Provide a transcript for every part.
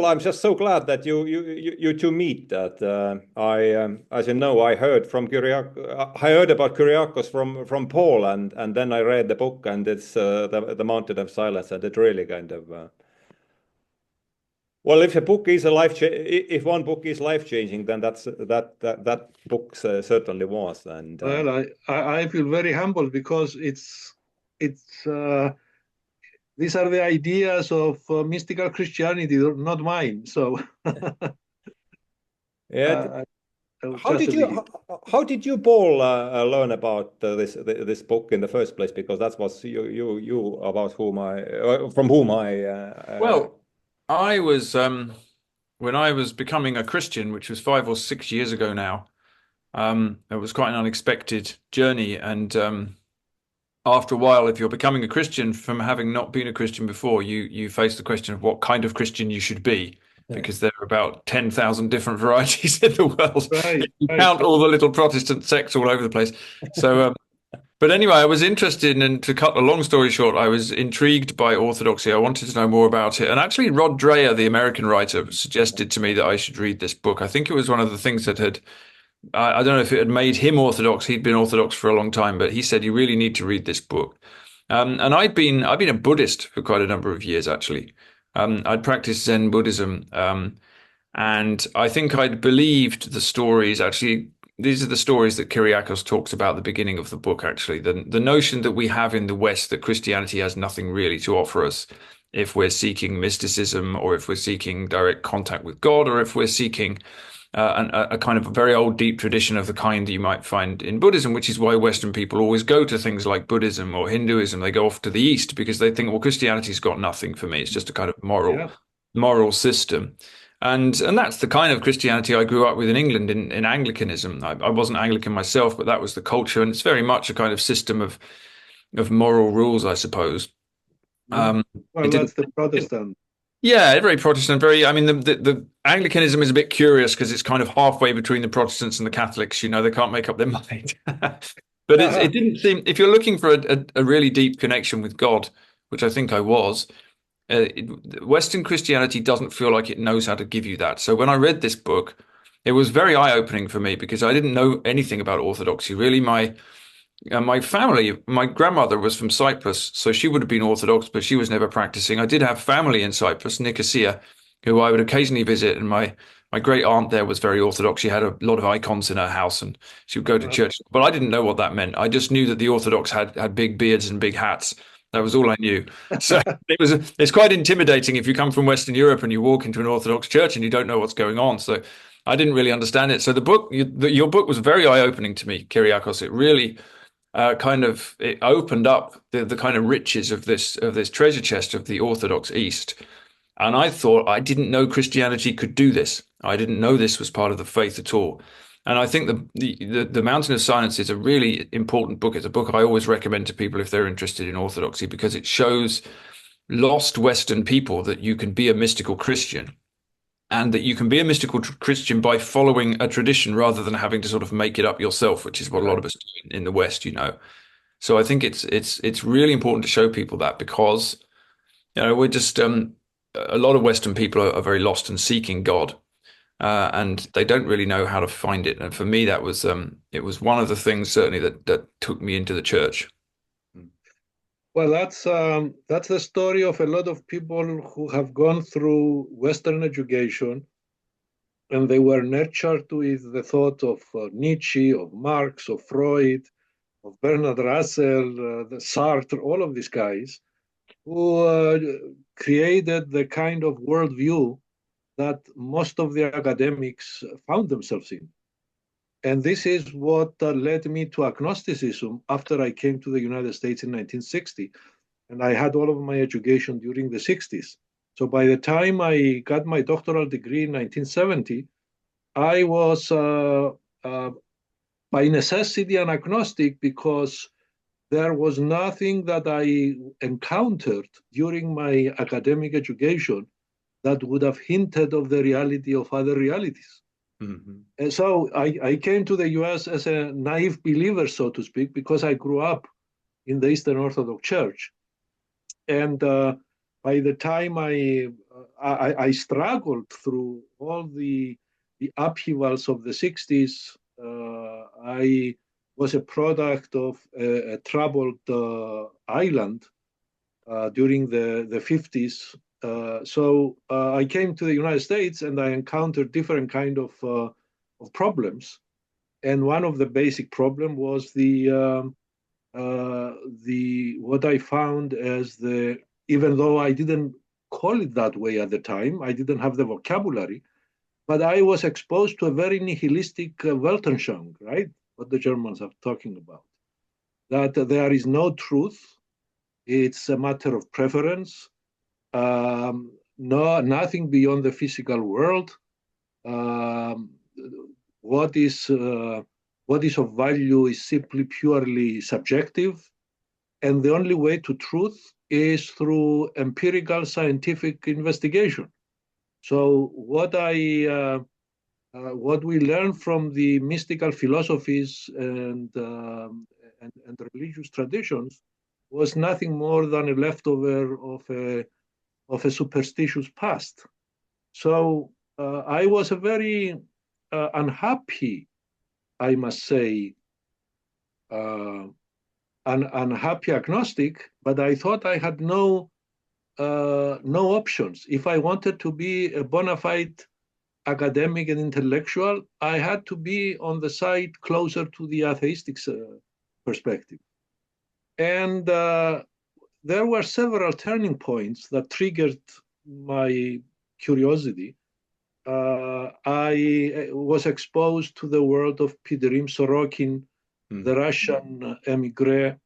I'm just so glad that you two meet. That as you know, I heard about Kyriacos from Paul, and then I read the book, and it's the Mountain of Silence, and it really kind of well, if a book is if one book is life changing, then that book certainly was. And Well, I feel very humbled because it's these are the ideas of mystical Christianity, not mine. So yeah. I was How just did a you bit. how did you Paul learn about this book in the first place? Because that was you about whom I from whom I Well, I was when I was becoming a Christian, which was 5 or 6 years ago now. It was quite an unexpected journey, and after a while, if you're becoming a Christian from having not been a Christian before, you face the question of what kind of Christian you should be, because there are about 10,000 different varieties in the world. Right, You right. count all the little Protestant sects all over the place. So, but anyway, I was interested, and to cut a long story short, I was intrigued by Orthodoxy. I wanted to know more about it. And actually, Rod Dreher, the American writer, suggested to me that I should read this book. I think it was one of the things that had I don't know if it had made him Orthodox. He'd been Orthodox for a long time, but he said you really need to read this book. And I've been a Buddhist for quite a number of years, actually. I'd practiced Zen Buddhism, and I think I'd believed the stories. Actually, these are the stories that Kyriacos talks about at the beginning of the book. Actually, the notion that we have in the West that Christianity has nothing really to offer us if we're seeking mysticism, or if we're seeking direct contact with God, or if we're seeking a kind of a very old, deep tradition of the kind that you might find in Buddhism, which is why Western people always go to things like Buddhism or Hinduism. They go off to the East because they think, well, Christianity's got nothing for me. It's just a kind of Yeah. moral system. And that's the kind of Christianity I grew up with in England in Anglicanism. I wasn't Anglican myself, but that was the culture, and it's very much a kind of system of moral rules, I suppose. Well, It that's didn't. the Protestant. Yeah, very Protestant. Very. I mean, the Anglicanism is a bit curious because it's kind of halfway between the Protestants and the Catholics. You know, they can't make up their mind. But it didn't seem. If you're looking for a really deep connection with God, which I think I was, Western Christianity doesn't feel like it knows how to give you that. So when I read this book, it was very eye-opening for me because I didn't know anything about Orthodoxy. Really, my family, my grandmother was from Cyprus, so she would have been Orthodox, but she was never practicing. I did have family in Cyprus, Nicosia, who I would occasionally visit, and my great aunt there was very Orthodox. She had a lot of icons in her house, and she would go to church. But I didn't know what that meant. I just knew that the Orthodox had big beards and big hats. That was all I knew. So it's quite intimidating if you come from Western Europe and you walk into an Orthodox church and you don't know what's going on. So I didn't really understand it. So your book was very eye-opening to me, Kyriacos. It really it opened up the kind of riches of this treasure chest of the Orthodox East. And I thought, I didn't know Christianity could do this. I didn't know this was part of the faith at all. And I think the Mountain of Silence is a really important book. It's a book I always recommend to people if they're interested in Orthodoxy, because it shows lost Western people that you can be a mystical Christian, and that you can be a mystical Christian by following a tradition rather than having to sort of make it up yourself, which is what a lot of us do in the West, you know. So I think it's really important to show people that, because we're just a lot of Western people are very lost and seeking God, and they don't really know how to find it. And for me, that was it was one of the things certainly that took me into the church. Well, that's the story of a lot of people who have gone through Western education, and they were nurtured with the thought of Nietzsche, of Marx, of Freud, of Bernard Russell, the Sartre, all of these guys who created the kind of worldview that most of the academics found themselves in. And this is what led me to agnosticism after I came to the United States in 1960. And I had all of my education during the 60s. So by the time I got my doctoral degree in 1970, I was by necessity an agnostic, because there was nothing that I encountered during my academic education that would have hinted of the reality of other realities. Mm-hmm. And so I came to the US as a naive believer, so to speak, because I grew up in the Eastern Orthodox Church. And by the time I I struggled through all the upheavals of the 60s. I was a product of a troubled island during the 50s. So I came to the United States and I encountered different kind of problems. And one of the basic problem was what I found as even though I didn't call it that way at the time, I didn't have the vocabulary, but I was exposed to a very nihilistic Weltanschauung, right? What the Germans are talking about, that there is no truth. It's a matter of preference. Nothing beyond the physical world. What is of value is simply purely subjective, and the only way to truth is through empirical scientific investigation. So what we learn from the mystical philosophies and religious traditions was nothing more than a leftover of a superstitious past. So I was a very unhappy, I must say, unhappy agnostic, but I thought I had no options. If I wanted to be a bona fide academic and intellectual, I had to be on the side closer to the atheistic perspective. And there were several turning points that triggered my curiosity. I was exposed to the world of Piderim Sorokin, the Russian emigre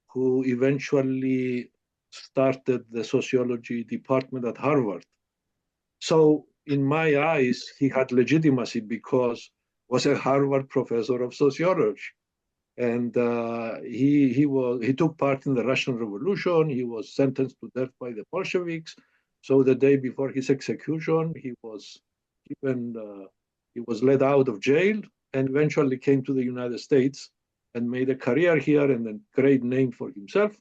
who eventually started the sociology department at Harvard. So in my eyes, he had legitimacy because he was a Harvard professor of sociology. And he took part in the Russian Revolution. He was sentenced to death by the Bolsheviks. So the day before his execution, he was let out of jail and eventually came to the United States and made a career here and a great name for himself.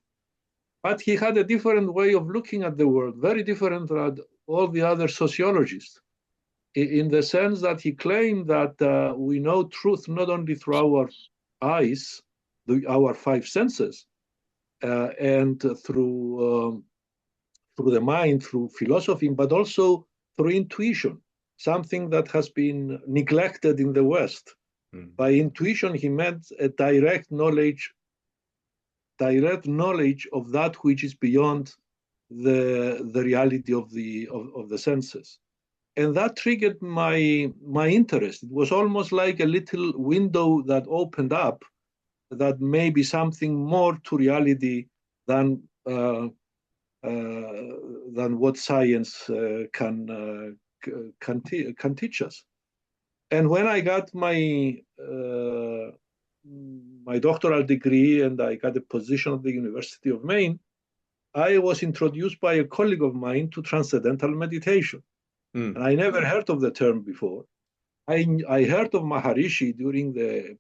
But he had a different way of looking at the world, very different than all the other sociologists, in the sense that he claimed that we know truth not only through our eyes, our five senses, and through the mind, through philosophy, but also through intuition, something that has been neglected in the West. By intuition, he meant a direct knowledge of that which is beyond the reality of the senses. And that triggered my interest. It was almost like a little window that opened up, that may be something more to reality than what science can teach us. And when I got my doctoral degree and I got a position at the University of Maine, I was introduced by a colleague of mine to transcendental meditation. And I never heard of the term before. I heard of Maharishi during the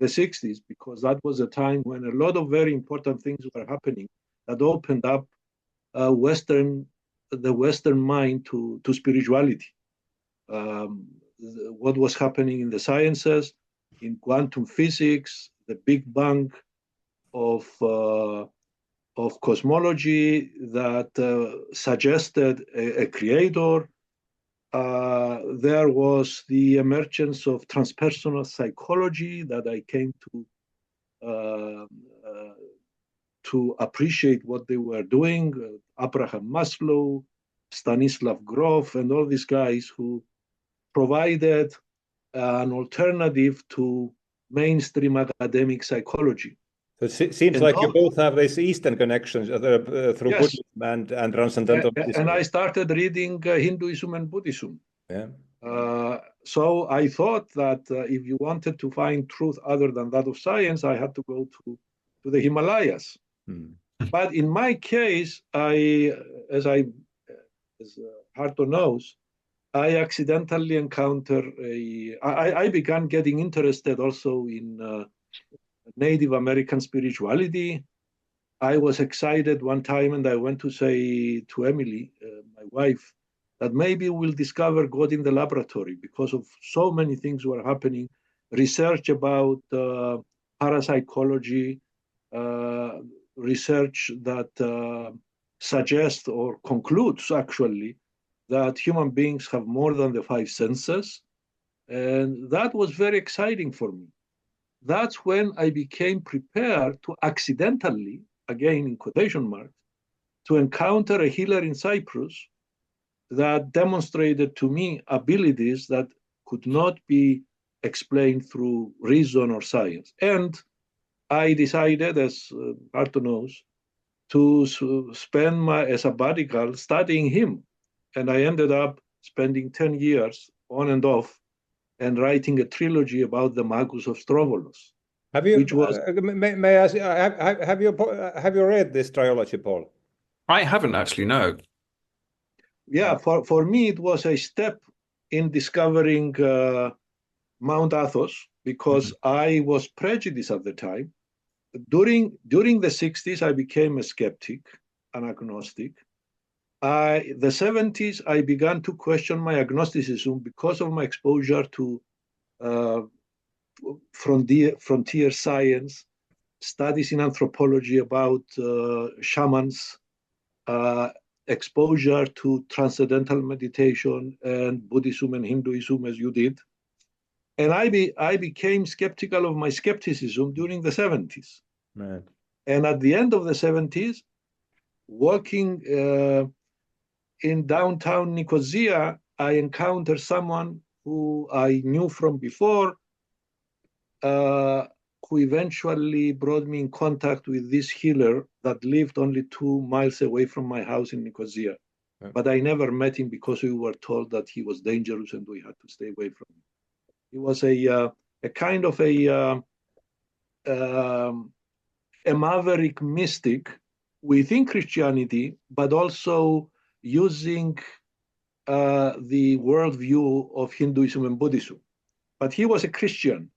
60s, because that was a time when a lot of very important things were happening that opened up the Western mind to spirituality. What was happening in the sciences, in quantum physics, the Big Bang of cosmology that suggested a creator. There was the emergence of transpersonal psychology that I came to appreciate what they were doing. Abraham Maslow, Stanislav Grof, and all these guys who provided an alternative to mainstream academic psychology. So it seems like you both have these Eastern connections through Yes. Buddhism and transcendental Buddhism. And I started reading Hinduism and Buddhism. Yeah. So I thought that if you wanted to find truth other than that of science, I had to go to the Himalayas. But in my case, as Harto knows, I accidentally encountered I began getting interested also in Native American spirituality. I was excited one time and I went to say to Emily, my wife, that maybe we'll discover God in the laboratory because of so many things were happening. Research about parapsychology, research that suggests or concludes actually that human beings have more than the five senses. And that was very exciting for me. That's when I became prepared to accidentally, again in quotation marks, to encounter a healer in Cyprus that demonstrated to me abilities that could not be explained through reason or science. And I decided, as Arto knows, to spend a sabbatical studying him. And I ended up spending 10 years on and off and writing a trilogy about the Magus of Strovolos. Have you, which was, may I ask, have you read this trilogy, Paul? I haven't actually, no. Yeah, for me, it was a step in discovering Mount Athos, because I was prejudiced at the time. During the 60s, I became a skeptic, an agnostic. The 70s, I began to question my agnosticism because of my exposure to frontier science, studies in anthropology about shamans, exposure to transcendental meditation and Buddhism and Hinduism, as you did. And I became skeptical of my skepticism during the 70s. Right. And at the end of the 70s, walking in downtown Nicosia, I encountered someone who I knew from before, who eventually brought me in contact with this healer that lived only 2 miles away from my house in Nicosia. Yeah. But I never met him because we were told that he was dangerous and we had to stay away from him. He was a kind of a maverick mystic within Christianity, but also using the worldview of Hinduism and Buddhism. But he was a Christian.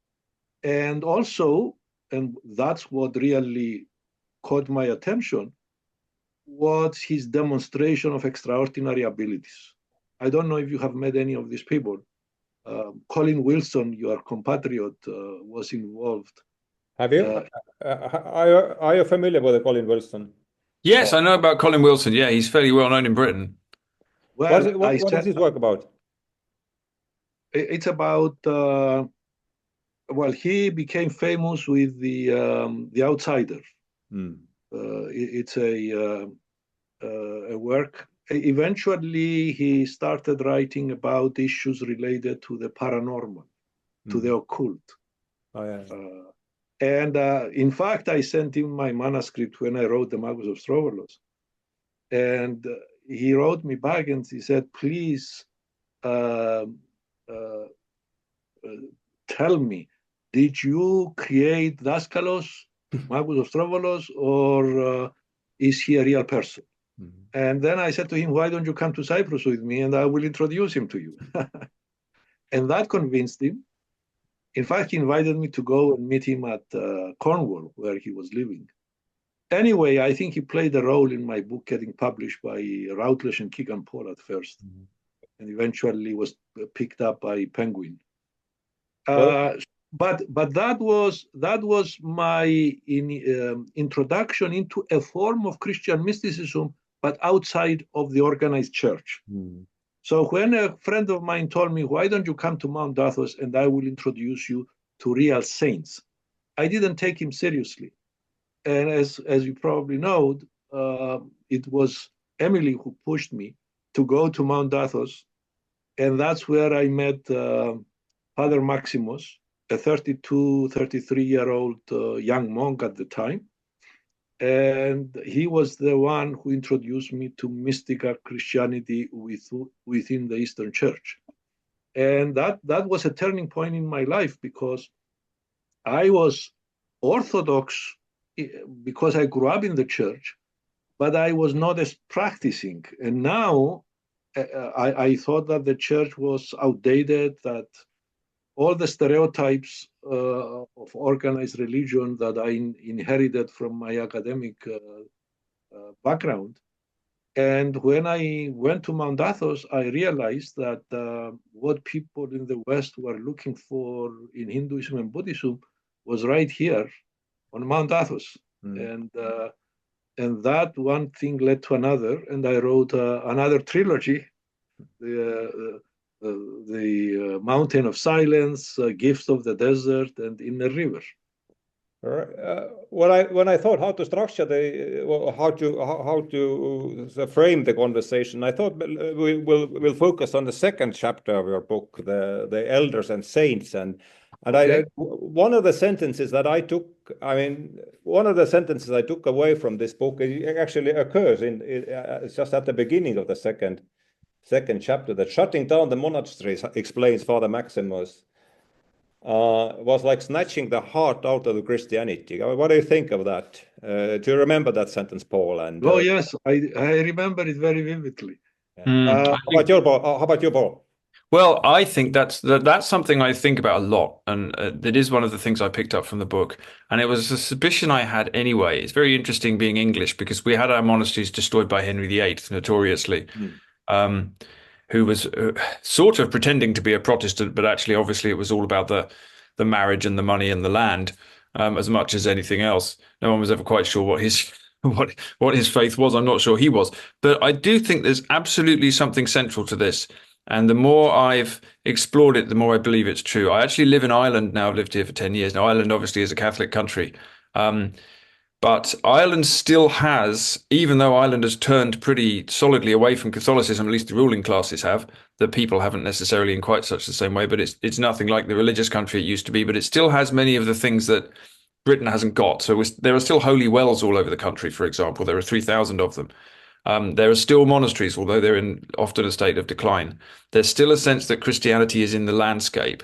And also, and that's what really caught my attention, was his demonstration of extraordinary abilities. I don't know if you have met any of these people. Colin Wilson, your compatriot, was involved. Have you? Are you familiar with Colin Wilson? Yes, I know about Colin Wilson. Yeah, he's fairly well known in Britain. Well, what is his work about? It's about, well, he became famous with the Outsider. It's a work. Eventually, he started writing about issues related to the paranormal, to the occult. Oh, yeah. And in fact, I sent him my manuscript when I wrote the Magus of Strovolos. And he wrote me back and he said, please tell me, did you create Daskalos, Magus of Strovolos, or is he a real person? And then I said to him, why don't you come to Cyprus with me and I will introduce him to you? And that convinced him. In fact, he invited me to go and meet him at Cornwall, where he was living. Anyway, I think he played a role in my book getting published by Routledge and Keegan Paul at first, and eventually was picked up by Penguin. But that was my introduction into a form of Christian mysticism, but outside of the organized church. So when a friend of mine told me, why don't you come to Mount Athos and I will introduce you to real saints, I didn't take him seriously. And as you probably know, it was Emily who pushed me to go to Mount Athos. And that's where I met Father Maximos, a 32, 33-year-old young monk at the time. And he was the one who introduced me to mystical Christianity within the Eastern Church. And that was a turning point in my life, because I was Orthodox because I grew up in the church, but I was not as practicing. And now I thought that the church was outdated, that all the stereotypes of organized religion that I inherited from my academic background And when I went to Mount Athos, I realized that what people in the West were looking for in Hinduism and Buddhism was right here on Mount Athos. And that one thing led to another, and I wrote another trilogy, the Mountain of Silence, Gifts of the Desert, and Inner River. When I thought how to structure how to frame the conversation, I thought we'll focus on the second chapter of your book, the elders and saints, and okay. One of the sentences that I took, one of the sentences I took away from this book, it actually occurs just at the beginning of the second chapter, that shutting down the monasteries, explains Father Maximos, was like snatching the heart out of Christianity. What do you think of that? Do you remember that sentence, Paul? Oh yes, I remember it very vividly. How about you, Paul? Well, I think that's something I think about a lot, and that is one of the things I picked up from the book. And it was a suspicion I had anyway. It's very interesting being English, because we had our monasteries destroyed by Henry VIII, notoriously, who was sort of pretending to be a Protestant, but actually, obviously, it was all about the marriage and the money and the land, as much as anything else. No one was ever quite sure what his what his faith was. I'm not sure he was, but I do think there's absolutely something central to this. And the more I've explored it, the more I believe it's true. I actually live in Ireland now. I've lived here for 10 years. Now, Ireland obviously is a Catholic country. But Ireland still has, even though Ireland has turned pretty solidly away from Catholicism, at least the ruling classes have, the people haven't necessarily in quite such the same way, but it's nothing like the religious country it used to be. But it still has many of the things that Britain hasn't got. So there are still holy wells all over the country, for example. There are 3,000 of them. There are still monasteries, although they're in often a state of decline. There's still a sense that Christianity is in the landscape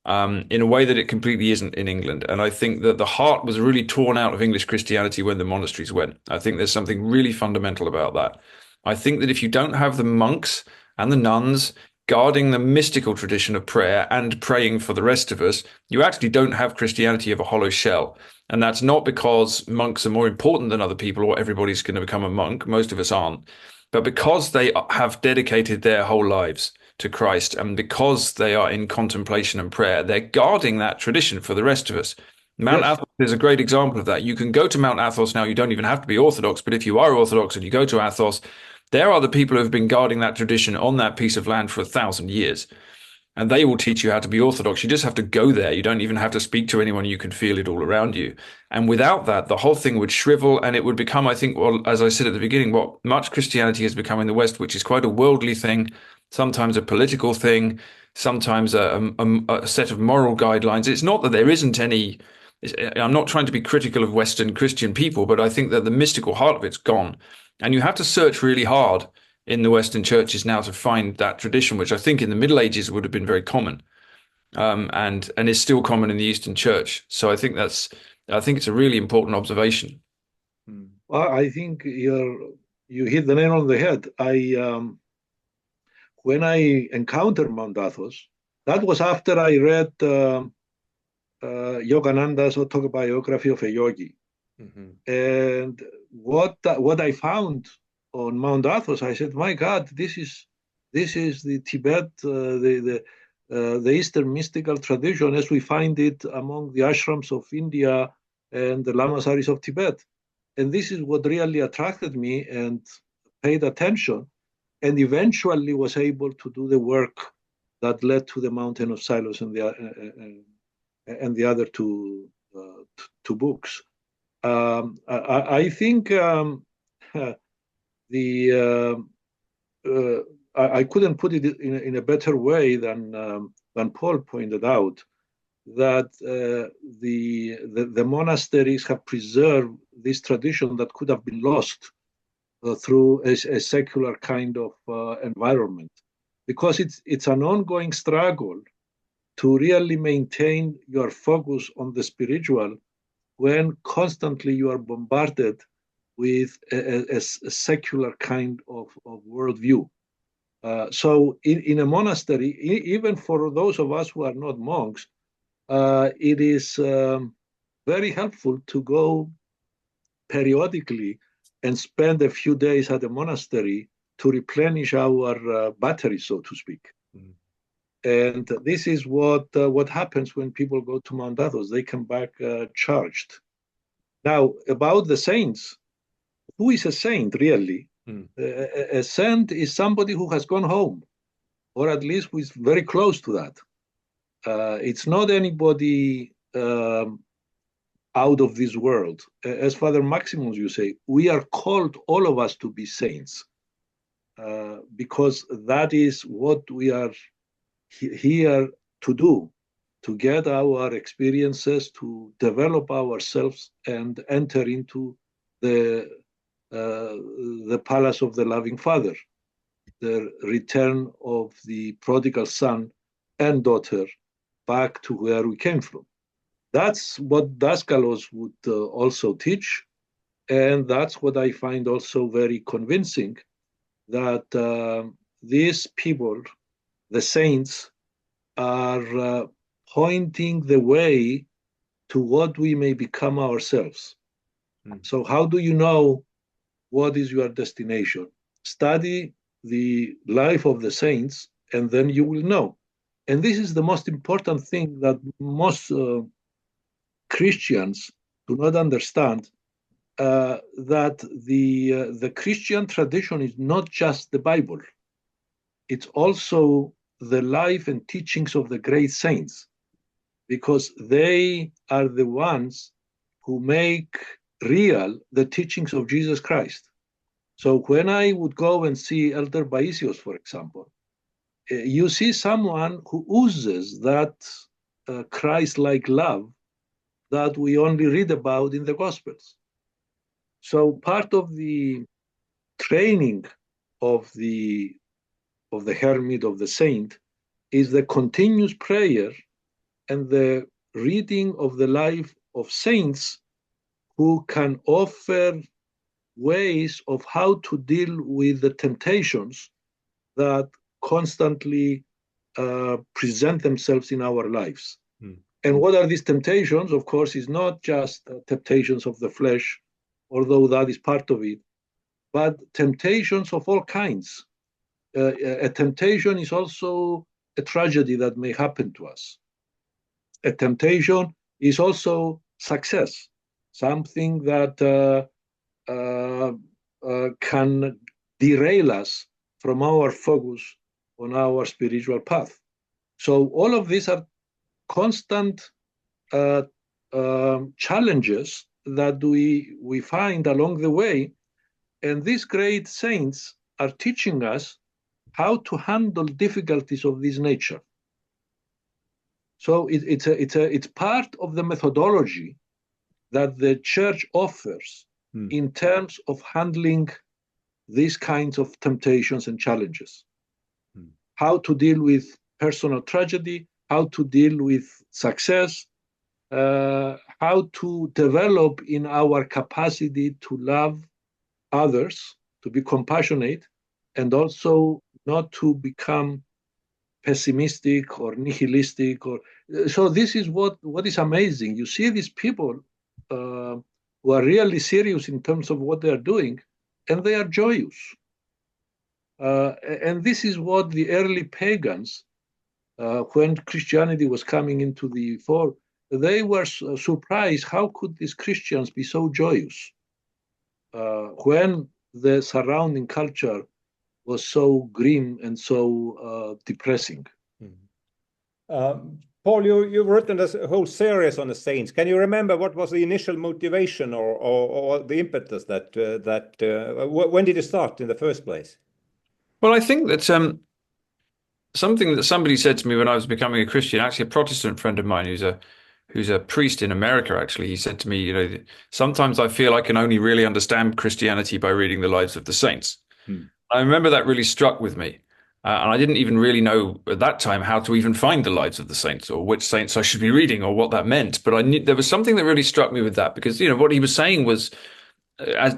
in a way that it completely isn't in England. And I think that the heart was really torn out of English Christianity when the monasteries went. I think there's something really fundamental about that. I think that if you don't have the monks and the nuns guarding the mystical tradition of prayer and praying for the rest of us, you actually don't have Christianity of a hollow shell. And that's not because monks are more important than other people or everybody's going to become a monk. Most of us aren't. But because they have dedicated their whole lives to Christ, and because they are in contemplation and prayer, they're guarding that tradition for the rest of us. Mount Athos is a great example of that. You can go to Mount Athos now. You don't even have to be Orthodox, but if you are Orthodox and you go to Athos, there are the people who have been guarding that tradition on that piece of land for 1,000 years. And they will teach you how to be Orthodox. You just have to go there. You don't even have to speak to anyone. You can feel it all around you. And without that, the whole thing would shrivel, and it would become, I think, well, as I said at the beginning, what much Christianity has become in the West, which is quite a worldly thing, sometimes a political thing, sometimes a set of moral guidelines. It's not that there isn't any. I'm not trying to be critical of Western Christian people, but I think that the mystical heart of it's gone. And you have to search really hard in the Western churches now to find that tradition, which I think in the Middle Ages would have been very common, and is still common in the Eastern Church. So I think it's a really important observation. Well, I think you hit the nail on the head. When I encountered Mount Athos, that was after I read Yogananda's autobiography of a yogi. And what I found on Mount Athos, I said, my God, this is the Tibet, the Eastern mystical tradition as we find it among the ashrams of India and the lamasaris of Tibet. And this is what really attracted me and paid attention, and eventually was able to do the work that led to the Mountain of Silence and the other two books. I think I couldn't put it in a better way than Paul pointed out, that the monasteries have preserved this tradition that could have been lost through a secular kind of environment, because it's an ongoing struggle to really maintain your focus on the spiritual when constantly you are bombarded with a secular kind of worldview. So in a monastery, even for those of us who are not monks, it is very helpful to go periodically and spend a few days at a monastery to replenish our battery, so to speak. Mm. And this is what happens when people go to Mount Athos. They come back charged. Now, about the saints, who is a saint, really? Mm. A saint is somebody who has gone home, or at least who is very close to that. It's not anybody out of this world. As Father Maximos, you say, we are called, all of us, to be saints, because that is what we are here to do, to get our experiences, to develop ourselves and enter into the palace of the loving Father, the return of the prodigal son and daughter back to where we came from. That's what Daskalos would also teach, and that's what I find also very convincing, that these people, the saints, are pointing the way to what we may become ourselves. Mm. So how do you know what is your destination? Study the life of the saints, and then you will know. And this is the most important thing that most Christians do not understand, that the Christian tradition is not just the Bible. It's also the life and teachings of the great saints, because they are the ones who make real the teachings of Jesus Christ. So when I would go and see Elder Paisios, for example, you see someone who oozes that Christ-like love that we only read about in the Gospels. So part of the training of the hermit, of the saint, is the continuous prayer and the reading of the life of saints who can offer ways of how to deal with the temptations that constantly present themselves in our lives. Mm. And what are these temptations? Of course, is not just temptations of the flesh, although that is part of it, but temptations of all kinds. A temptation is also a tragedy that may happen to us. A temptation is also success, something that can derail us from our focus on our spiritual path. So all of these are constant challenges that we find along the way, and these great saints are teaching us how to handle difficulties of this nature. So it's part of the methodology that the church offers in terms of handling these kinds of temptations and challenges. How to deal with personal tragedy, how to deal with success, how to develop in our capacity to love others, to be compassionate, and also not to become pessimistic or nihilistic. So this is what is amazing. You see these people who are really serious in terms of what they are doing, and they are joyous. And this is what the early pagans, when Christianity was coming into the fore, they were surprised. How could these Christians be so joyous when the surrounding culture was so grim and so depressing? Paul, you've written this whole series on the saints. Can you remember what was the initial motivation or the impetus when did you start in the first place? Well, I think that something that somebody said to me when I was becoming a Christian, actually a Protestant friend of mine who's a priest in America, actually, he said to me, sometimes I feel I can only really understand Christianity by reading the lives of the saints. I remember that really struck with me. And I didn't even really know at that time how to even find the lives of the saints or which saints I should be reading or what that meant. But I knew there was something that really struck me with that, because, what he was saying was,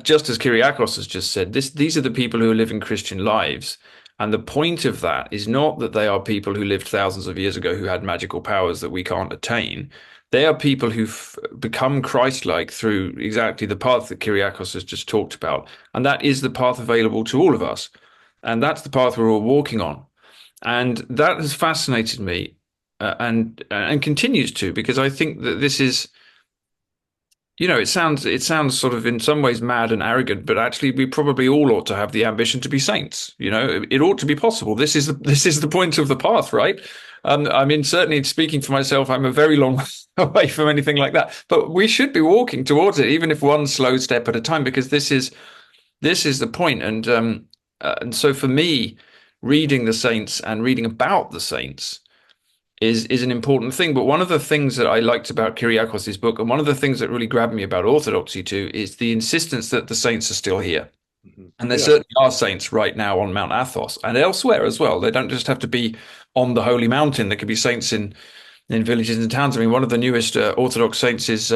just as Kyriacos has just said, these are the people who are living Christian lives. And the point of that is not that they are people who lived thousands of years ago who had magical powers that we can't attain. They are people who've become Christ-like through exactly the path that Kyriacos has just talked about. And that is the path available to all of us. And that's the path we're all walking on. And that has fascinated me and continues to, because I think that this is, it sounds sort of in some ways mad and arrogant, but actually we probably all ought to have the ambition to be saints. It ought to be possible. This is the point of the path, right? I mean, certainly speaking for myself, I'm a very long away from anything like that, but we should be walking towards it, even if one slow step at a time, because this is the point. And so for me, reading the saints and reading about the saints is an important thing. But one of the things that I liked about Kyriacos' book, and one of the things that really grabbed me about orthodoxy too, is the insistence that the saints are still here. Mm-hmm. And there certainly are saints right now on Mount Athos and elsewhere as well. They don't just have to be on the holy mountain. There could be saints in villages and towns. I mean, one of the newest Orthodox saints is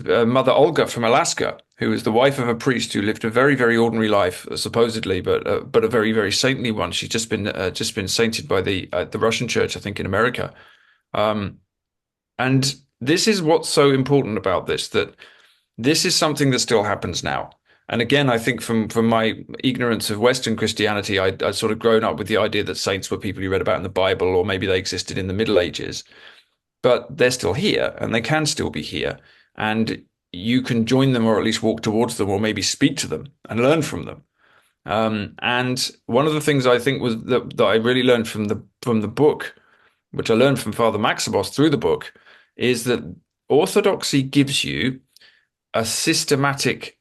Mother Olga from Alaska, who is the wife of a priest who lived a very, very ordinary life, supposedly, but a very, very saintly one. She's just been sainted by the Russian Church, I think, in America. And this is what's so important about this, that this is something that still happens now. And again, I think from my ignorance of Western Christianity, I'd sort of grown up with the idea that saints were people you read about in the Bible, or maybe they existed in the Middle Ages. But they're still here, and they can still be here. And you can join them, or at least walk towards them, or maybe speak to them and learn from them. And one of the things I think was that I really learned from the book, which I learned from Father Maximos through the book, is that orthodoxy gives you a systematic.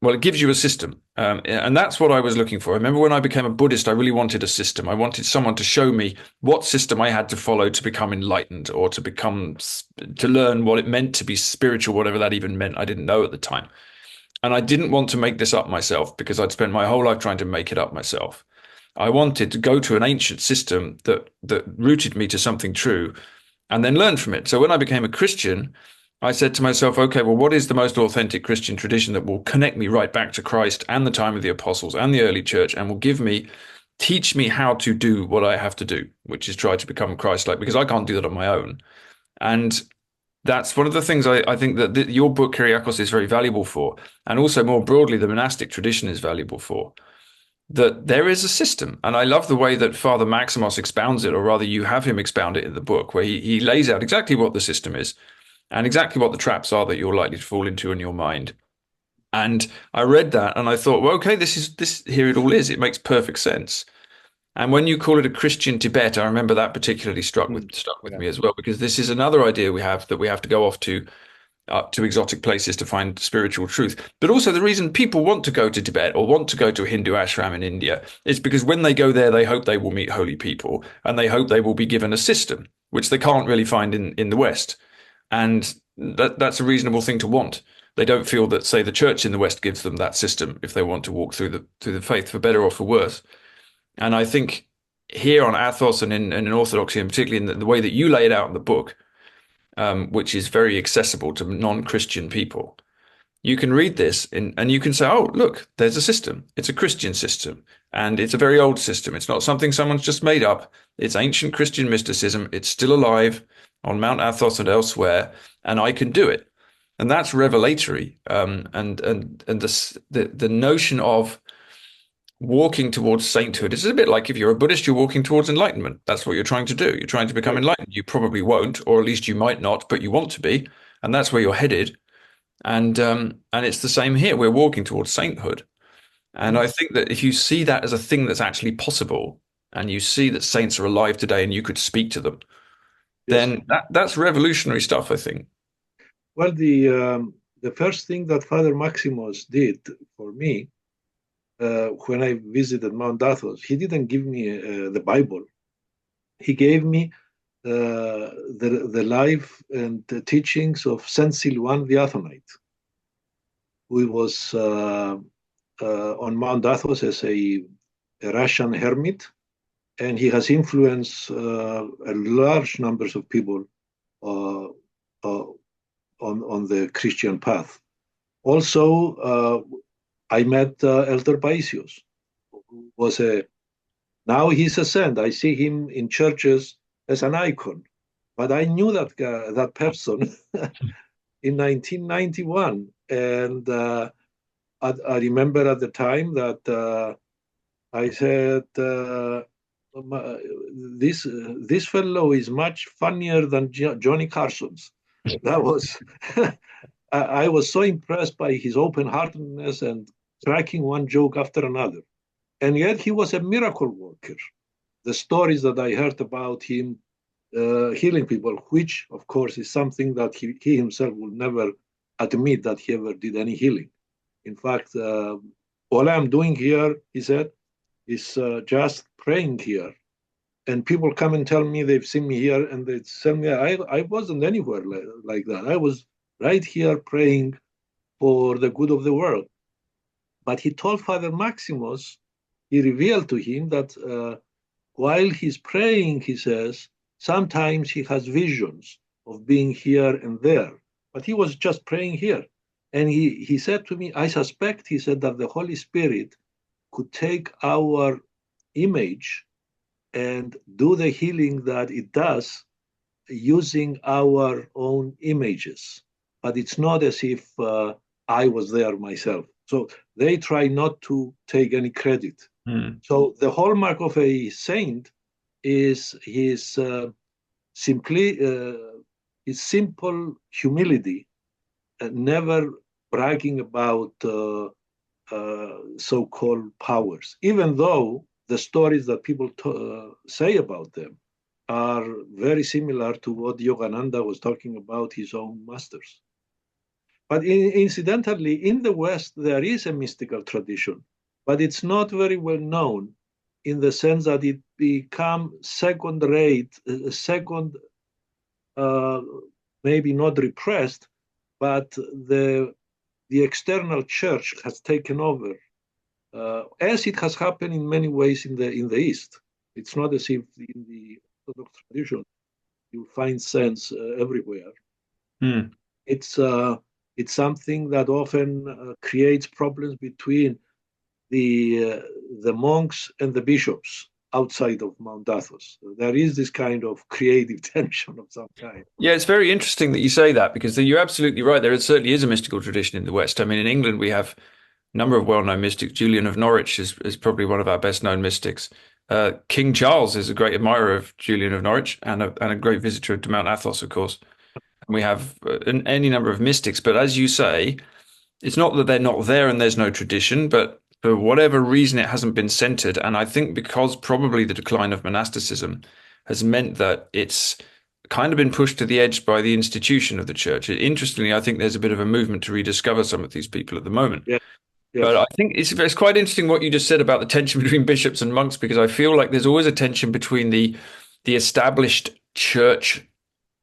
Well, it gives you a system. And that's what I was looking for. I remember when I became a Buddhist, I really wanted a system. I wanted someone to show me what system I had to follow to become enlightened, or to learn what it meant to be spiritual, whatever that even meant. I didn't know at the time. And I didn't want to make this up myself, because I'd spent my whole life trying to make it up myself. I wanted to go to an ancient system that rooted me to something true and then learn from it. So when I became a Christian, I said to myself, okay, well, what is the most authentic Christian tradition that will connect me right back to Christ and the time of the apostles and the early church, and will teach me how to do what I have to do, which is try to become Christ-like, because I can't do that on my own. And that's one of the things I think that your book, Kyriacos, is very valuable for. And also more broadly, the monastic tradition is valuable for. That there is a system. And I love the way that Father Maximos expounds it, or rather you have him expound it in the book, where he lays out exactly what the system is, and exactly what the traps are that you're likely to fall into in your mind. And I read that and I thought, well, okay, here it all is. It makes perfect sense. And when you call it a Christian Tibet, I remember that particularly stuck with me as well, because this is another idea we have, that we have to go off to exotic places to find spiritual truth. But also the reason people want to go to Tibet or want to go to a Hindu ashram in India is because when they go there, they hope they will meet holy people, and they hope they will be given a system, which they can't really find in the West. And that's a reasonable thing to want. They don't feel that, say, the church in the West gives them that system if they want to walk through the faith, for better or for worse. And I think here on Athos and in Orthodoxy, and particularly in the way that you lay it out in the book, which is very accessible to non-Christian people, you can read this and you can say, oh, look, there's a system. It's a Christian system, and it's a very old system. It's not something someone's just made up. It's ancient Christian mysticism. It's still alive on Mount Athos and elsewhere, and I can do it. And that's revelatory. And the notion of walking towards sainthood is a bit like, if you're a Buddhist, you're walking towards enlightenment. That's what you're trying to do. You're trying to become enlightened. You probably won't, or at least you might not, but you want to be, and that's where you're headed. And it's the same here. We're walking towards sainthood. And I think that if you see that as a thing that's actually possible, and you see that saints are alive today and you could speak to them, then that's revolutionary stuff, I think. Well, the first thing that Father Maximos did for me when I visited Mount Athos, he didn't give me the Bible. He gave me the life and the teachings of Saint Silouan the Athonite, who was on Mount Athos as a Russian hermit, and he has influenced large numbers of people on the Christian path. Also, I met Elder Paisios, who was a Now he's a saint. I see him in churches as an icon. But I knew that person in 1991, and I remember at the time that I said, this fellow is much funnier than Johnny Carson's. That was, I was so impressed by his open-heartedness and cracking one joke after another. And yet he was a miracle worker. The stories that I heard about him healing people, which of course is something that he himself will never admit that he ever did any healing. In fact, all I'm doing here, he said, is just praying here. And people come and tell me they've seen me here, and they tell me I wasn't anywhere like that. I was right here praying for the good of the world. But he told Father Maximos, he revealed to him that while he's praying, he says, sometimes he has visions of being here and there. But he was just praying here. And he said to me, I suspect, he said, that the Holy Spirit could take our image and do the healing that it does using our own images. But it's not as if I was there myself. So they try not to take any credit. So the hallmark of a saint is his simple humility, never bragging about so-called powers, even though the stories that people say about them are very similar to what Yogananda was talking about his own masters. But incidentally, in the West, there is a mystical tradition, but it's not very well known in the sense that it become second-rate, maybe not repressed, but the external church has taken over, as it has happened in many ways in the East. It's not as if in the Orthodox tradition you find saints everywhere. It's something that often creates problems between the monks and the bishops outside of Mount Athos. There is this kind of creative tension of some kind. Yeah, it's very interesting that you say that, because you're absolutely right. There certainly is a mystical tradition in the West. I mean, in England, we have a number of well-known mystics. Julian of Norwich is probably one of our best-known mystics. King Charles is a great admirer of Julian of Norwich and a great visitor to Mount Athos, of course. And we have any number of mystics. But as you say, it's not that they're not there and there's no tradition, but for whatever reason, it hasn't been centered. And I think because probably the decline of monasticism has meant that it's kind of been pushed to the edge by the institution of the church. Interestingly, I think there's a bit of a movement to rediscover some of these people at the moment. Yeah. Yes. But I think it's quite interesting what you just said about the tension between bishops and monks, because I feel like there's always a tension between the established church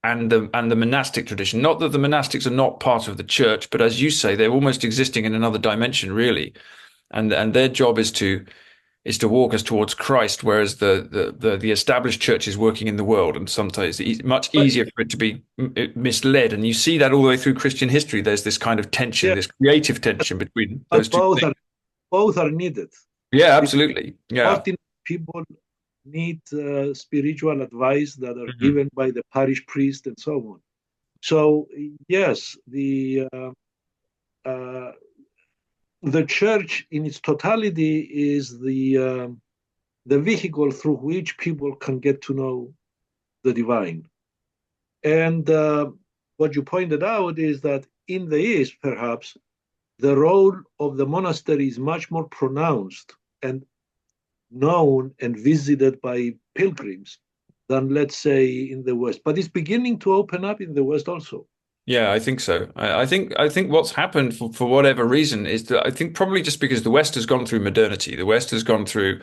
and the monastic tradition. Not that the monastics are not part of the church, but as you say, they're almost existing in another dimension, really. And their job is to walk us towards Christ, whereas the established church is working in the world, and sometimes it's much easier for it to be misled. And you see that all the way through Christian history. There's this kind of tension, this creative tension between those two things. Both are needed. Yeah, absolutely. Yeah, Ordinary people need spiritual advice that are given by the parish priest and so on. So yes, the church in its totality is the vehicle through which people can get to know the divine. And what you pointed out is that in the East, perhaps, the role of the monastery is much more pronounced and known and visited by pilgrims than, let's say, in the West. But it's beginning to open up in the West also. Yeah, I think so. I think what's happened for whatever reason is that I think probably just because the West has gone through modernity, the West has gone through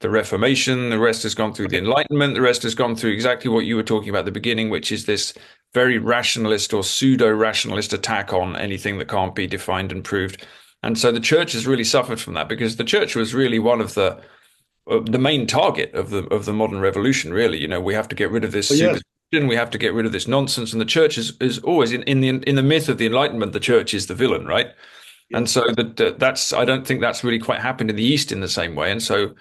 the Reformation, the West has gone through the Enlightenment, the West has gone through exactly what you were talking about at the beginning, which is this very rationalist or pseudo-rationalist attack on anything that can't be defined and proved. And so the church has really suffered from that, because the church was really one of the main target of the modern revolution. Really, we have to get rid of this superstition, we have to get rid of this nonsense, and the church is always in the myth of the Enlightenment. The church is the villain, right? And so that's I don't think that's really quite happened in the East in the same way. And so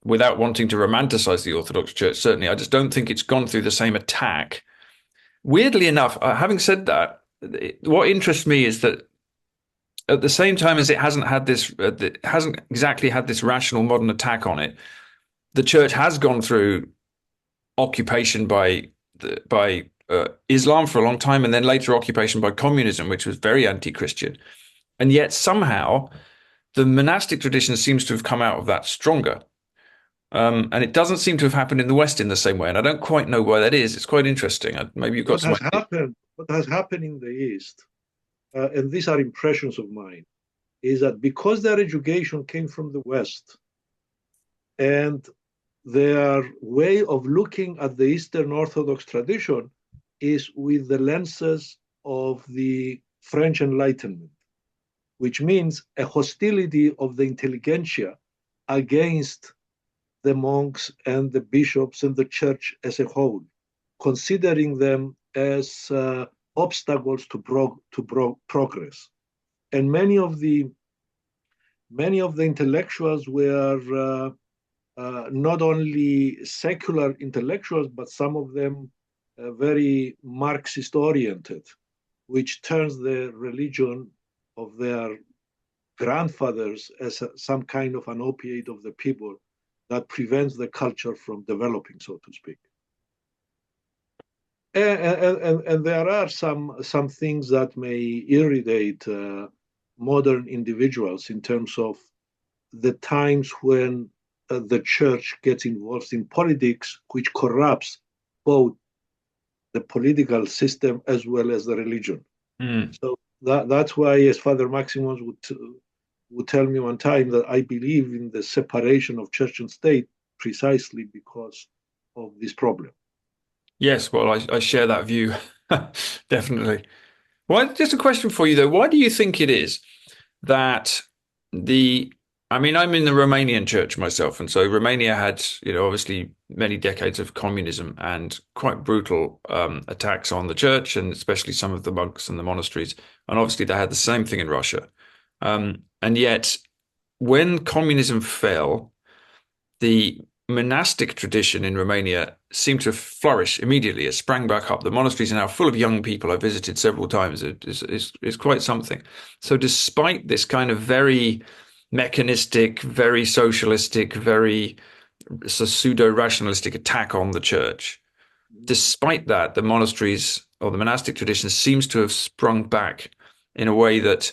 without wanting to romanticize the Orthodox Church, certainly, I just don't think it's gone through the same attack. Weirdly enough, having said that, what interests me is that at the same time as it hasn't had this, it hasn't exactly had this rational modern attack on it, the church has gone through occupation by Islam for a long time, and then later occupation by communism, which was very anti-Christian. And yet somehow the monastic tradition seems to have come out of that stronger. And it doesn't seem to have happened in the West in the same way. And I don't quite know why that is. It's quite interesting. Maybe you've got what has happened in the East, and these are impressions of mine, is that because their education came from the West and their way of looking at the Eastern Orthodox tradition is with the lenses of the French Enlightenment, which means a hostility of the intelligentsia against the monks and the bishops and the church as a whole, considering them as obstacles to progress. And many of the intellectuals were not only secular intellectuals, but some of them very Marxist oriented, which turns the religion of their grandfathers as some kind of an opiate of the people that prevents the culture from developing, so to speak. And there are some things that may irritate modern individuals in terms of the times when the church gets involved in politics, which corrupts both the political system as well as the religion. So that's why, as Father Maximos would tell me one time, that I believe in the separation of church and state precisely because of this problem. Yes, well, I share that view, definitely. Well, just a question for you, though. Why do you think it is that I mean, I'm in the Romanian church myself, and so Romania had, obviously many decades of communism and quite brutal attacks on the church, and especially some of the monks and the monasteries. And obviously they had the same thing in Russia. And yet, when communism fell, the monastic tradition in Romania seemed to flourish immediately. It sprang back up. The monasteries are now full of young people. I visited several times. It's quite something. So despite this kind of very mechanistic, very socialistic, very pseudo-rationalistic attack on the church, despite that, the monasteries or the monastic tradition seems to have sprung back in a way that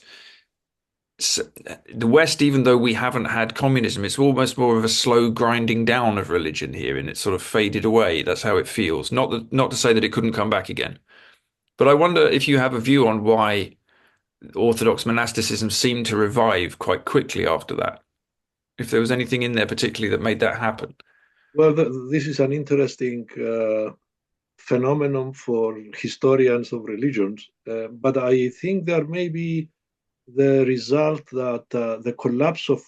the West, even though we haven't had communism, it's almost more of a slow grinding down of religion here, and it's sort of faded away. That's how it feels. Not to say that it couldn't come back again, but I wonder if you have a view on why Orthodox monasticism seemed to revive quite quickly after that. If there was anything in there particularly that made that happen. Well, this is an interesting phenomenon for historians of religions, but I think there may be the result that the collapse of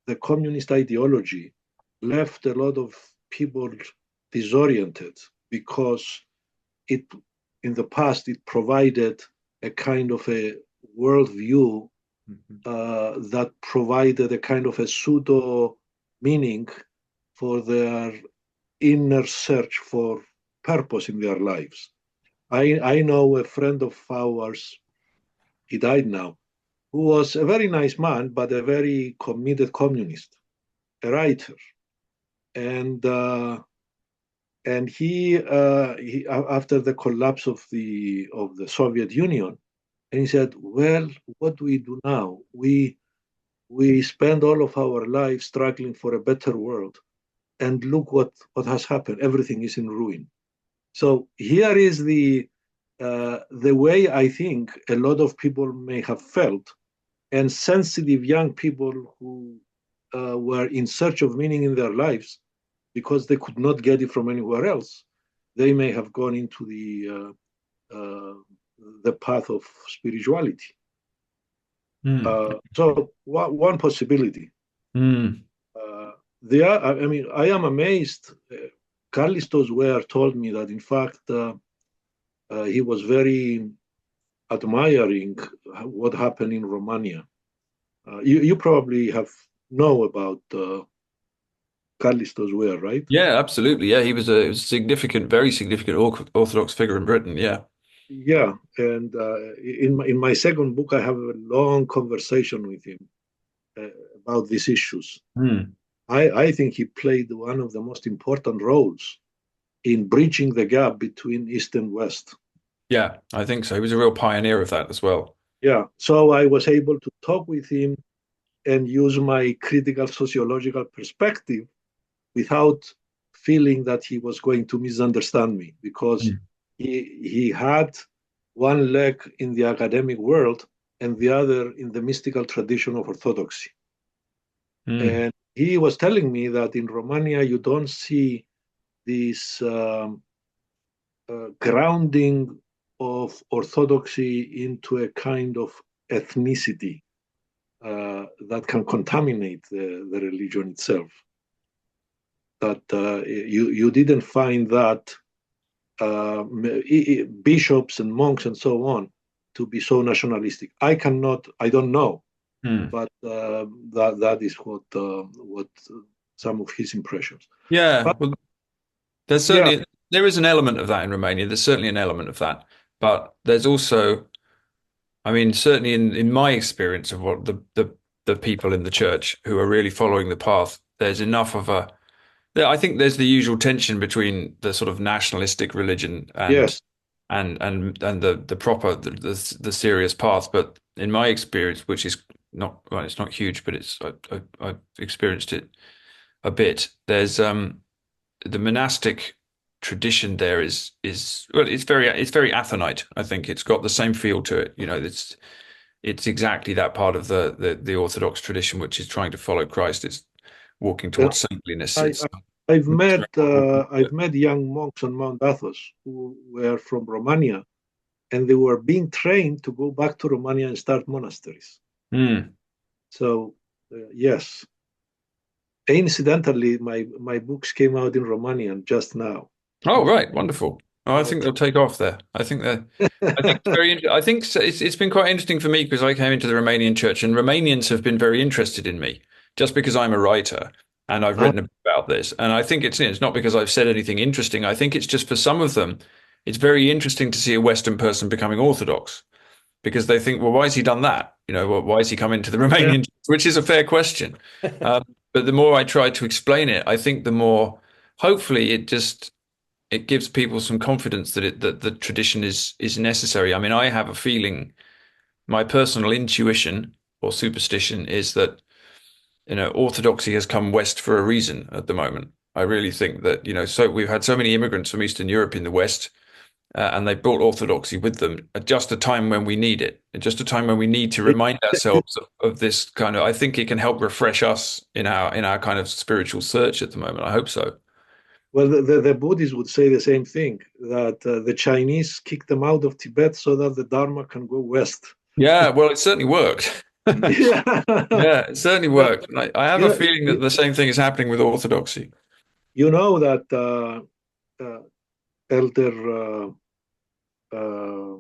the communist ideology left a lot of people disoriented because in the past it provided a kind of a worldview that provided a kind of a pseudo meaning for their inner search for purpose in their lives. I know a friend of ours, he died now, who was a very nice man, but a very committed communist, a writer. And he after the collapse of the Soviet Union, and he said, well, what do we do now? We spend all of our lives struggling for a better world, and look what has happened. Everything is in ruin. So here is the way I think a lot of people may have felt, and sensitive young people who were in search of meaning in their lives because they could not get it from anywhere else. They may have gone into the path of spirituality. So one possibility. I am amazed. Callistos Ware told me that, in fact, he was very admiring what happened in Romania. You probably know about Callistos were, right? Yeah, absolutely. Yeah, he was a significant, very significant Orthodox figure in Britain. Yeah. Yeah, and in my second book, I have a long conversation with him uh, about these issues. Hmm. I think he played one of the most important roles in bridging the gap between East and West. Yeah, I think so. He was a real pioneer of that as well. Yeah, so I was able to talk with him and use my critical sociological perspective without feeling that he was going to misunderstand me, because Hmm. he had one leg in the academic world and the other in the mystical tradition of Orthodoxy. Hmm. And he was telling me that in Romania you don't see this grounding of Orthodoxy into a kind of ethnicity that can contaminate the religion itself. That you didn't find that bishops and monks and so on to be so nationalistic. I don't know, Hmm. but that is what some of his impressions. Yeah, But well, there's yeah, certainly there is an element of that in Romania. There's certainly an element of that, but there's also, I mean, certainly in my experience of what the people in the church who are really following the path, there's enough of a. I think there's the usual tension between the sort of nationalistic religion and yes, the proper the serious path. But in my experience, which is not well, it's not huge, but I've experienced it a bit. There's the monastic tradition there is well, it's very Athonite. I think it's got the same feel to it. You know, it's exactly that part of the Orthodox tradition which is trying to follow Christ. It's walking towards saintliness. I, It's I've met young monks on Mount Athos who were from Romania, and they were being trained to go back to Romania and start monasteries. Mm. So yes, incidentally, my books came out in Romanian just now. Oh, right, wonderful. Oh, I think they'll take off there. I think that I think it's very. I think it's been quite interesting for me because I came into the Romanian church, and Romanians have been very interested in me just because I'm a writer and I've written about this. And I think it's not because I've said anything interesting. I think it's just for some of them, it's very interesting to see a Western person becoming Orthodox because they think, well, why has he done that? You know, why has he come into the Romanian church? Which is a fair question. But the more I try to explain it, I think the more hopefully it gives people some confidence that the tradition is necessary. I mean, I have a feeling, my personal intuition or superstition is that orthodoxy has come west for a reason at the moment. I really think that so we've had so many immigrants from Eastern Europe in the West, and they brought orthodoxy with them at just a time when we need it, at just a time when we need to remind ourselves of this kind of. I think it can help refresh us in our kind of spiritual search at the moment. I hope so. Well, the Buddhists would say the same thing, that the Chinese kicked them out of Tibet so that the Dharma can go west. Yeah, well, it certainly worked. Yeah, Yeah, it certainly worked. I have you a know, feeling that the same thing is happening with orthodoxy. you know that Elder uh,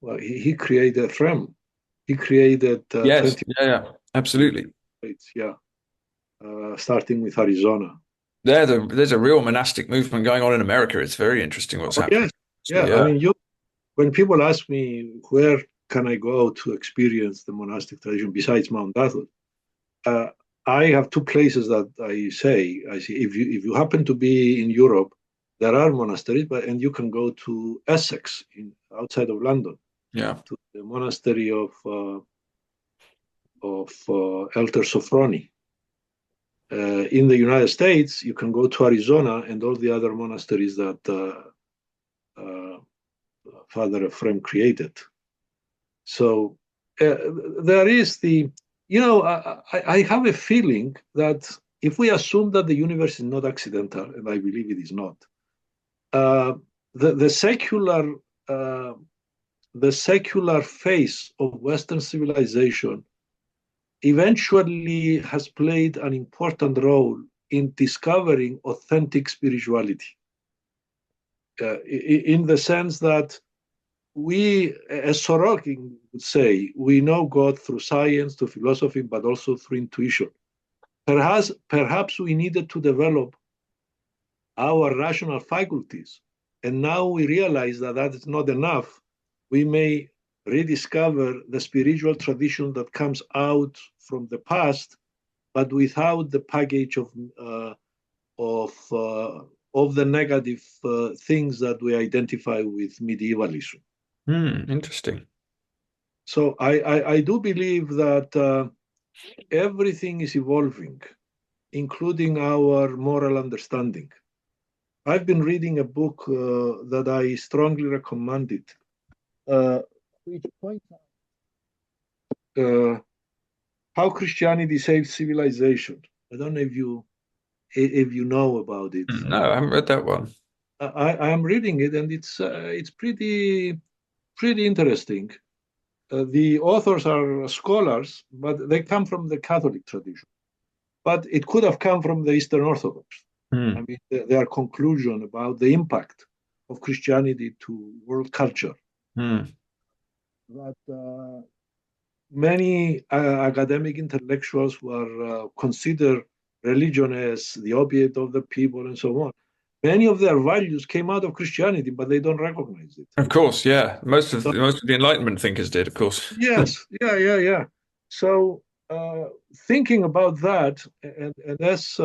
well, he created Frem. He created Yes, 20 yeah, absolutely. states, yeah, starting with Arizona. There's a real monastic movement going on in America. It's very interesting what's Oh, happening. yes, So, yeah. I yeah. mean, when people ask me where can I go to experience the monastic tradition besides Mount Athos, uh, I have two places that I say if you happen to be in Europe, there are monasteries, and you can go to Essex outside of London Yeah. to the monastery of Elder Sophrony. In the United States, you can go to Arizona and all the other monasteries that Father Ephraim created. So there is I have a feeling that if we assume that the universe is not accidental, and I believe it is not, the secular face of Western civilization eventually has played an important role in discovering authentic spirituality. In the sense that we, as Sorokin would say, we know God through science, through philosophy, but also through intuition. Perhaps we needed to develop our rational faculties. And now we realize that that is not enough. We may rediscover the spiritual tradition that comes out from the past, but without the package of the negative things that we identify with medievalism. Interesting. So I do believe that everything is evolving, including our moral understanding. I've been reading a book that I strongly recommended, which points out how Christianity saved civilization. I don't know if you know about it. No, I haven't read that one. I am reading it, and it's pretty interesting. The authors are scholars, but they come from the Catholic tradition. But it could have come from the Eastern Orthodox. I mean, their conclusion about the impact of Christianity to world culture. That many academic intellectuals were consider religion as the opiate of the people and so on. Many of their values came out of Christianity, but they don't recognize it. Of course, yeah. Most of the Enlightenment thinkers did, of course. Yes, yeah. So thinking about that, and as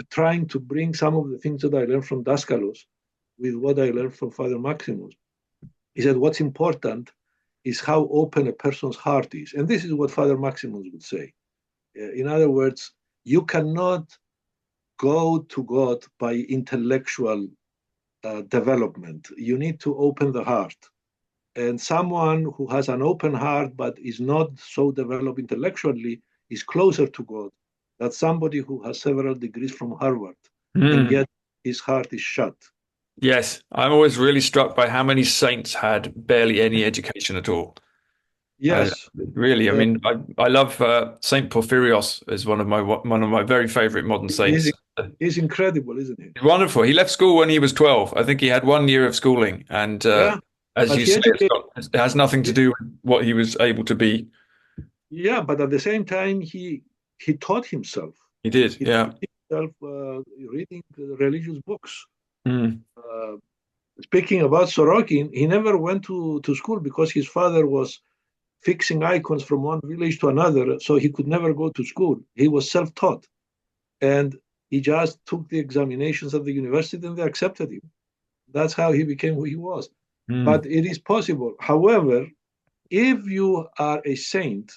trying to bring some of the things that I learned from Daskalos with what I learned from Father Maximos, he said what's important is how open a person's heart is. And this is what Father Maximos would say. In other words, you cannot go to God by intellectual development. You need to open the heart. And someone who has an open heart but is not so developed intellectually is closer to God than somebody who has several degrees from Harvard, and yet his heart is shut. Yes, I'm always really struck by how many saints had barely any education at all. Yes, really. I mean, I love Saint Porphyrios as one of my very favorite modern saints. He's incredible, isn't he? Wonderful. He left school when he was 12. I think he had 1 year of schooling, and as you say, it has nothing to do with what he was able to be. Yeah, but at the same time, he taught himself. He did, he yeah. Taught himself reading religious books. Speaking about Sorokin, he never went to school because his father was fixing icons from one village to another, so he could never go to school. He was self-taught, and he just took the examinations at the university and they accepted him. That's how he became who he was. But it is possible. However, if you are a saint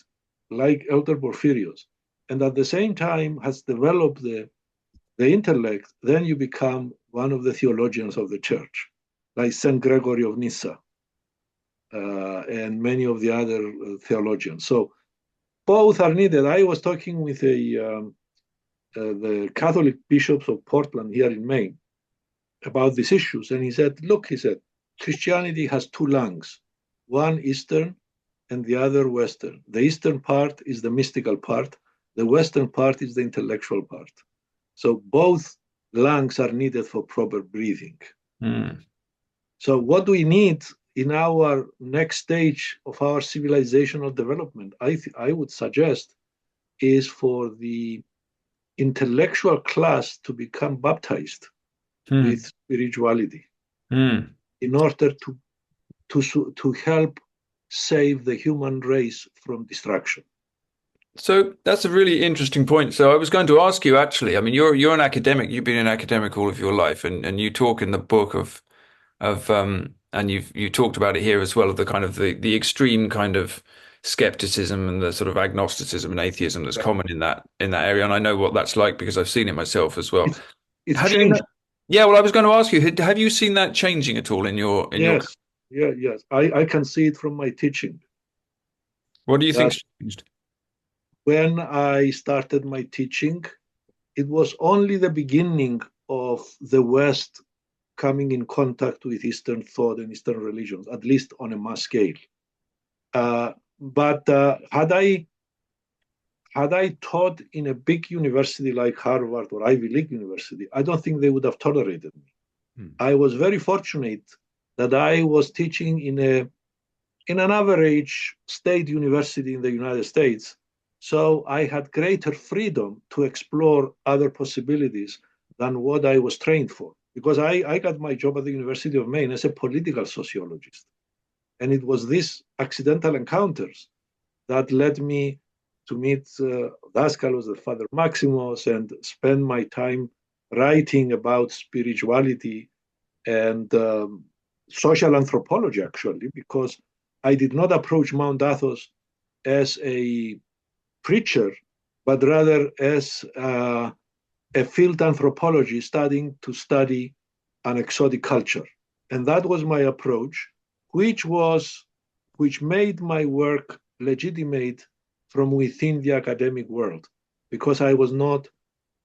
like Elder Porphyrios, and at the same time has developed the intellect, then you become one of the theologians of the church, like Saint Gregory of Nyssa and many of the other theologians. So both are needed. I was talking with the Catholic bishops of Portland here in Maine about these issues, and he said, Christianity has two lungs, one Eastern and the other Western. The Eastern part is the mystical part. The Western part is the intellectual part. So both lungs are needed for proper breathing. So what we need in our next stage of our civilizational development, I would suggest, is for the intellectual class to become baptized with spirituality in order to help save the human race from destruction. So that's a really interesting point. So I was going to ask you, actually, I mean, you're an academic. You've been an academic all of your life, and you talk in the book of and you talked about it here as well, of the kind of the extreme kind of skepticism and the sort of agnosticism and atheism that's common in that area. And I know what that's like because I've seen it myself as well. It's changed. Yeah, well, I was going to ask you, have you seen that changing at all in your? Yes. I can see it from my teaching. What do you think changed? When I started my teaching, it was only the beginning of the West coming in contact with Eastern thought and Eastern religions, at least on a mass scale. But had I taught in a big university like Harvard or Ivy League University, I don't think they would have tolerated me. I was very fortunate that I was teaching in an average state university in the United States. So I had greater freedom to explore other possibilities than what I was trained for. Because I got my job at the University of Maine as a political sociologist. And it was these accidental encounters that led me to meet Daskalos, the Father Maximos, and spend my time writing about spirituality and social anthropology, actually, because I did not approach Mount Athos as a preacher, but rather as a field anthropology studying to study an exotic culture. And that was my approach, which made my work legitimate from within the academic world, because I was not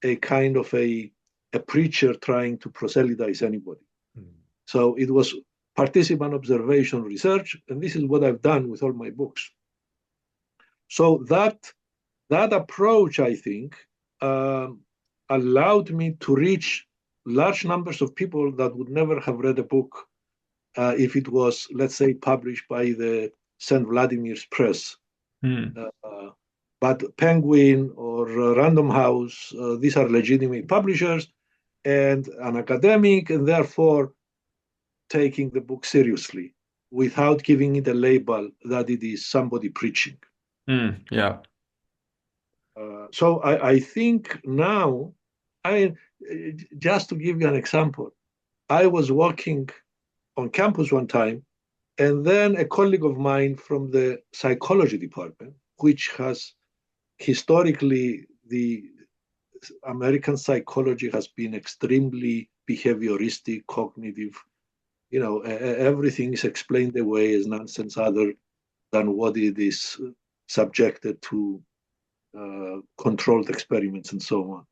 a kind of a preacher trying to proselytize anybody. So it was participant observation research, and this is what I've done with all my books. So that approach, I think, allowed me to reach large numbers of people that would never have read a book if it was, let's say, published by the St. Vladimir's Press. But Penguin or Random House, these are legitimate publishers and an academic, and therefore taking the book seriously without giving it a label that it is somebody preaching. Yeah. So I think now, just to give you an example, I was walking on campus one time, and then a colleague of mine from the psychology department, which has historically, the American psychology has been extremely behavioristic, cognitive. Everything is explained away as nonsense other than what it is subjected to controlled experiments and so on.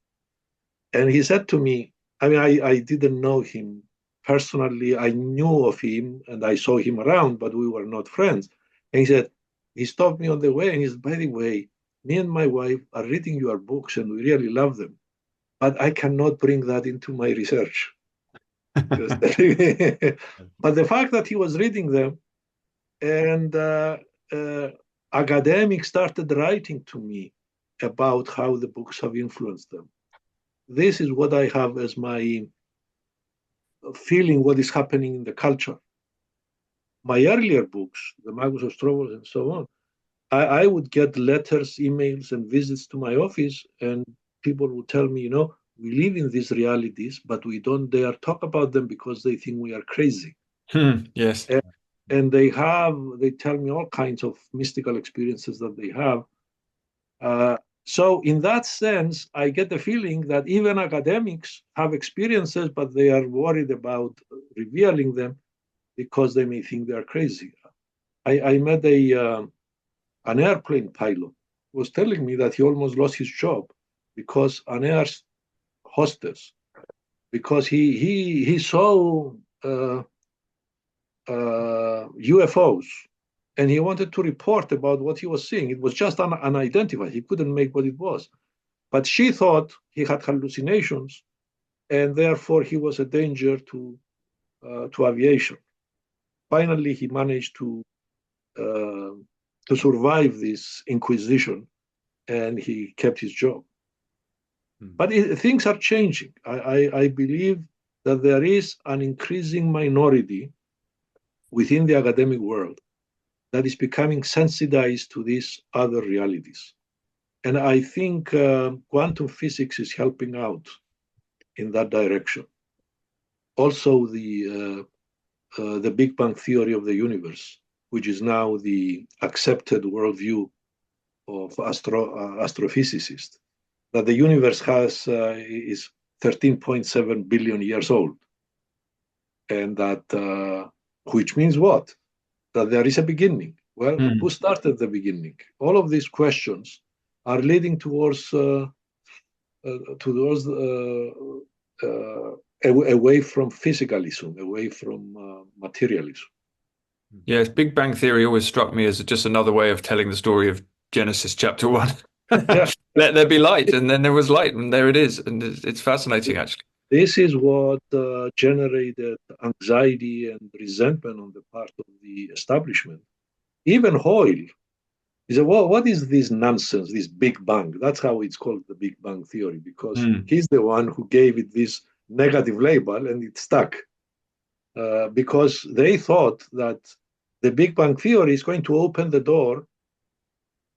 And he said to me, I didn't know him personally. I knew of him and I saw him around, but we were not friends. And he said, he stopped me on the way and he said, by the way, me and my wife are reading your books and we really love them, but I cannot bring that into my research. But the fact that he was reading them, and academics started writing to me about how the books have influenced them. This is what I have as my feeling what is happening in the culture. My earlier books, the Magus of Strovos and so on, I would get letters, emails, and visits to my office, and people would tell me, we live in these realities, but we don't dare talk about them because they think we are crazy. Yes. And they tell me all kinds of mystical experiences that they have. So in that sense, I get the feeling that even academics have experiences, but they are worried about revealing them because they may think they are crazy. I met an airplane pilot who was telling me that he almost lost his job because an air hostess, because he saw UFOs, and he wanted to report about what he was seeing. It was just unidentified. He couldn't make what it was. But she thought he had hallucinations, and therefore he was a danger to aviation. Finally, he managed to survive this inquisition, and he kept his job. But things are changing. I believe that there is an increasing minority within the academic world that is becoming sensitized to these other realities. And I think quantum physics is helping out in that direction. Also, the Big Bang theory of the universe, which is now the accepted worldview of astrophysicists, that the universe is 13.7 billion years old. And that, which means what? That there is a beginning. Well, who started the beginning? All of these questions are leading towards away from physicalism, away from materialism. Yes, Big Bang Theory always struck me as just another way of telling the story of Genesis chapter 1. Yeah. Let there be light, and then there was light, and there it is. And it's fascinating, actually. This is what generated anxiety and resentment on the part of the establishment. Even Hoyle, he said, well, what is this nonsense, this Big Bang? That's how it's called, the Big Bang theory, because he's the one who gave it this negative label and it stuck. Because they thought that the Big Bang theory is going to open the door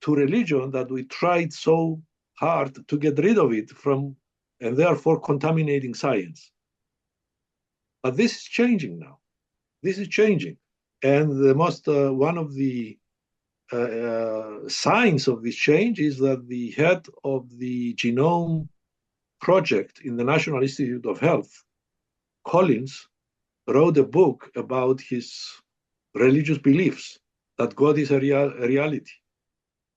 to religion that we tried so hard to get rid of it from, and therefore contaminating science. But this is changing now. This is changing. And the most, one of the signs of this change is that the head of the genome project in the National Institute of Health, Collins, wrote a book about his religious beliefs, that God is a reality.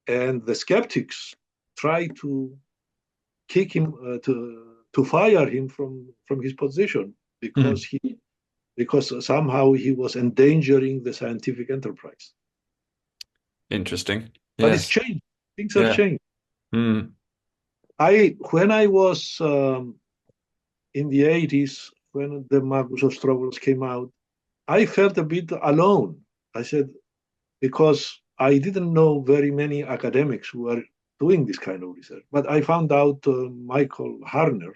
And the skeptics try to kick him, to fire him from his position because somehow he was endangering the scientific enterprise. Interesting. But Yes. it's changed. Things have changed. Mm. When I was in the 80s, when the Magus struggles came out, I felt a bit alone. I said, because I didn't know very many academics who were doing this kind of research. But I found out Michael Harner,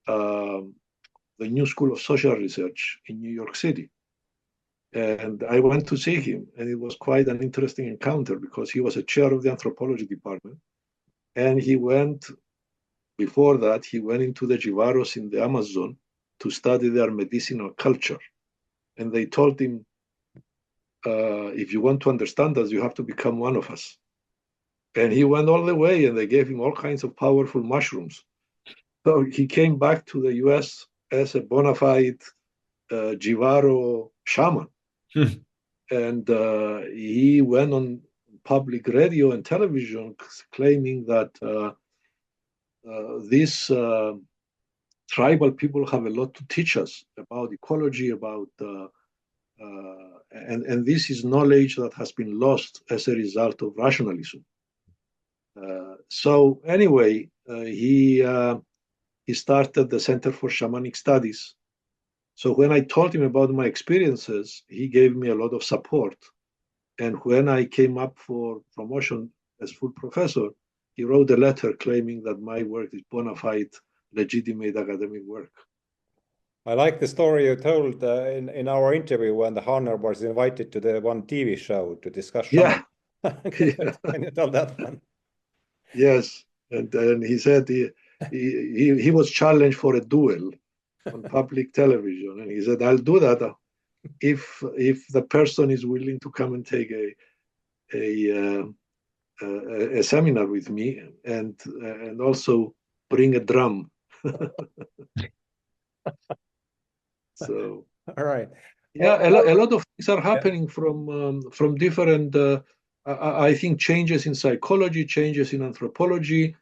the New School of Social Research in New York City. And I went to see him, and it was quite an interesting encounter because he was a chair of the anthropology department. And before that, he went into the Jivaros in the Amazon to study their medicinal culture. And they told him, if you want to understand us, you have to become one of us. And he went all the way, and they gave him all kinds of powerful mushrooms. So he came back to the US as a bona fide Jivaro shaman. And he went on public radio and television claiming that these tribal people have a lot to teach us about ecology, about and this is knowledge that has been lost as a result of rationalism. So anyway, he started the Center for Shamanic Studies. So when I told him about my experiences, he gave me a lot of support. And when I came up for promotion as full professor, he wrote a letter claiming that my work is bona fide, legitimate academic work. I like the story you told in our interview when the Harner was invited to the one TV show to discuss shaman. Can you tell that one? Yes, and he said he was challenged for a duel on public television, and he said, "I'll do that if the person is willing to come and take a seminar with me and also bring a drum." So, all right. Yeah, a lot of things are happening from different. I think changes in psychology, changes in anthropology,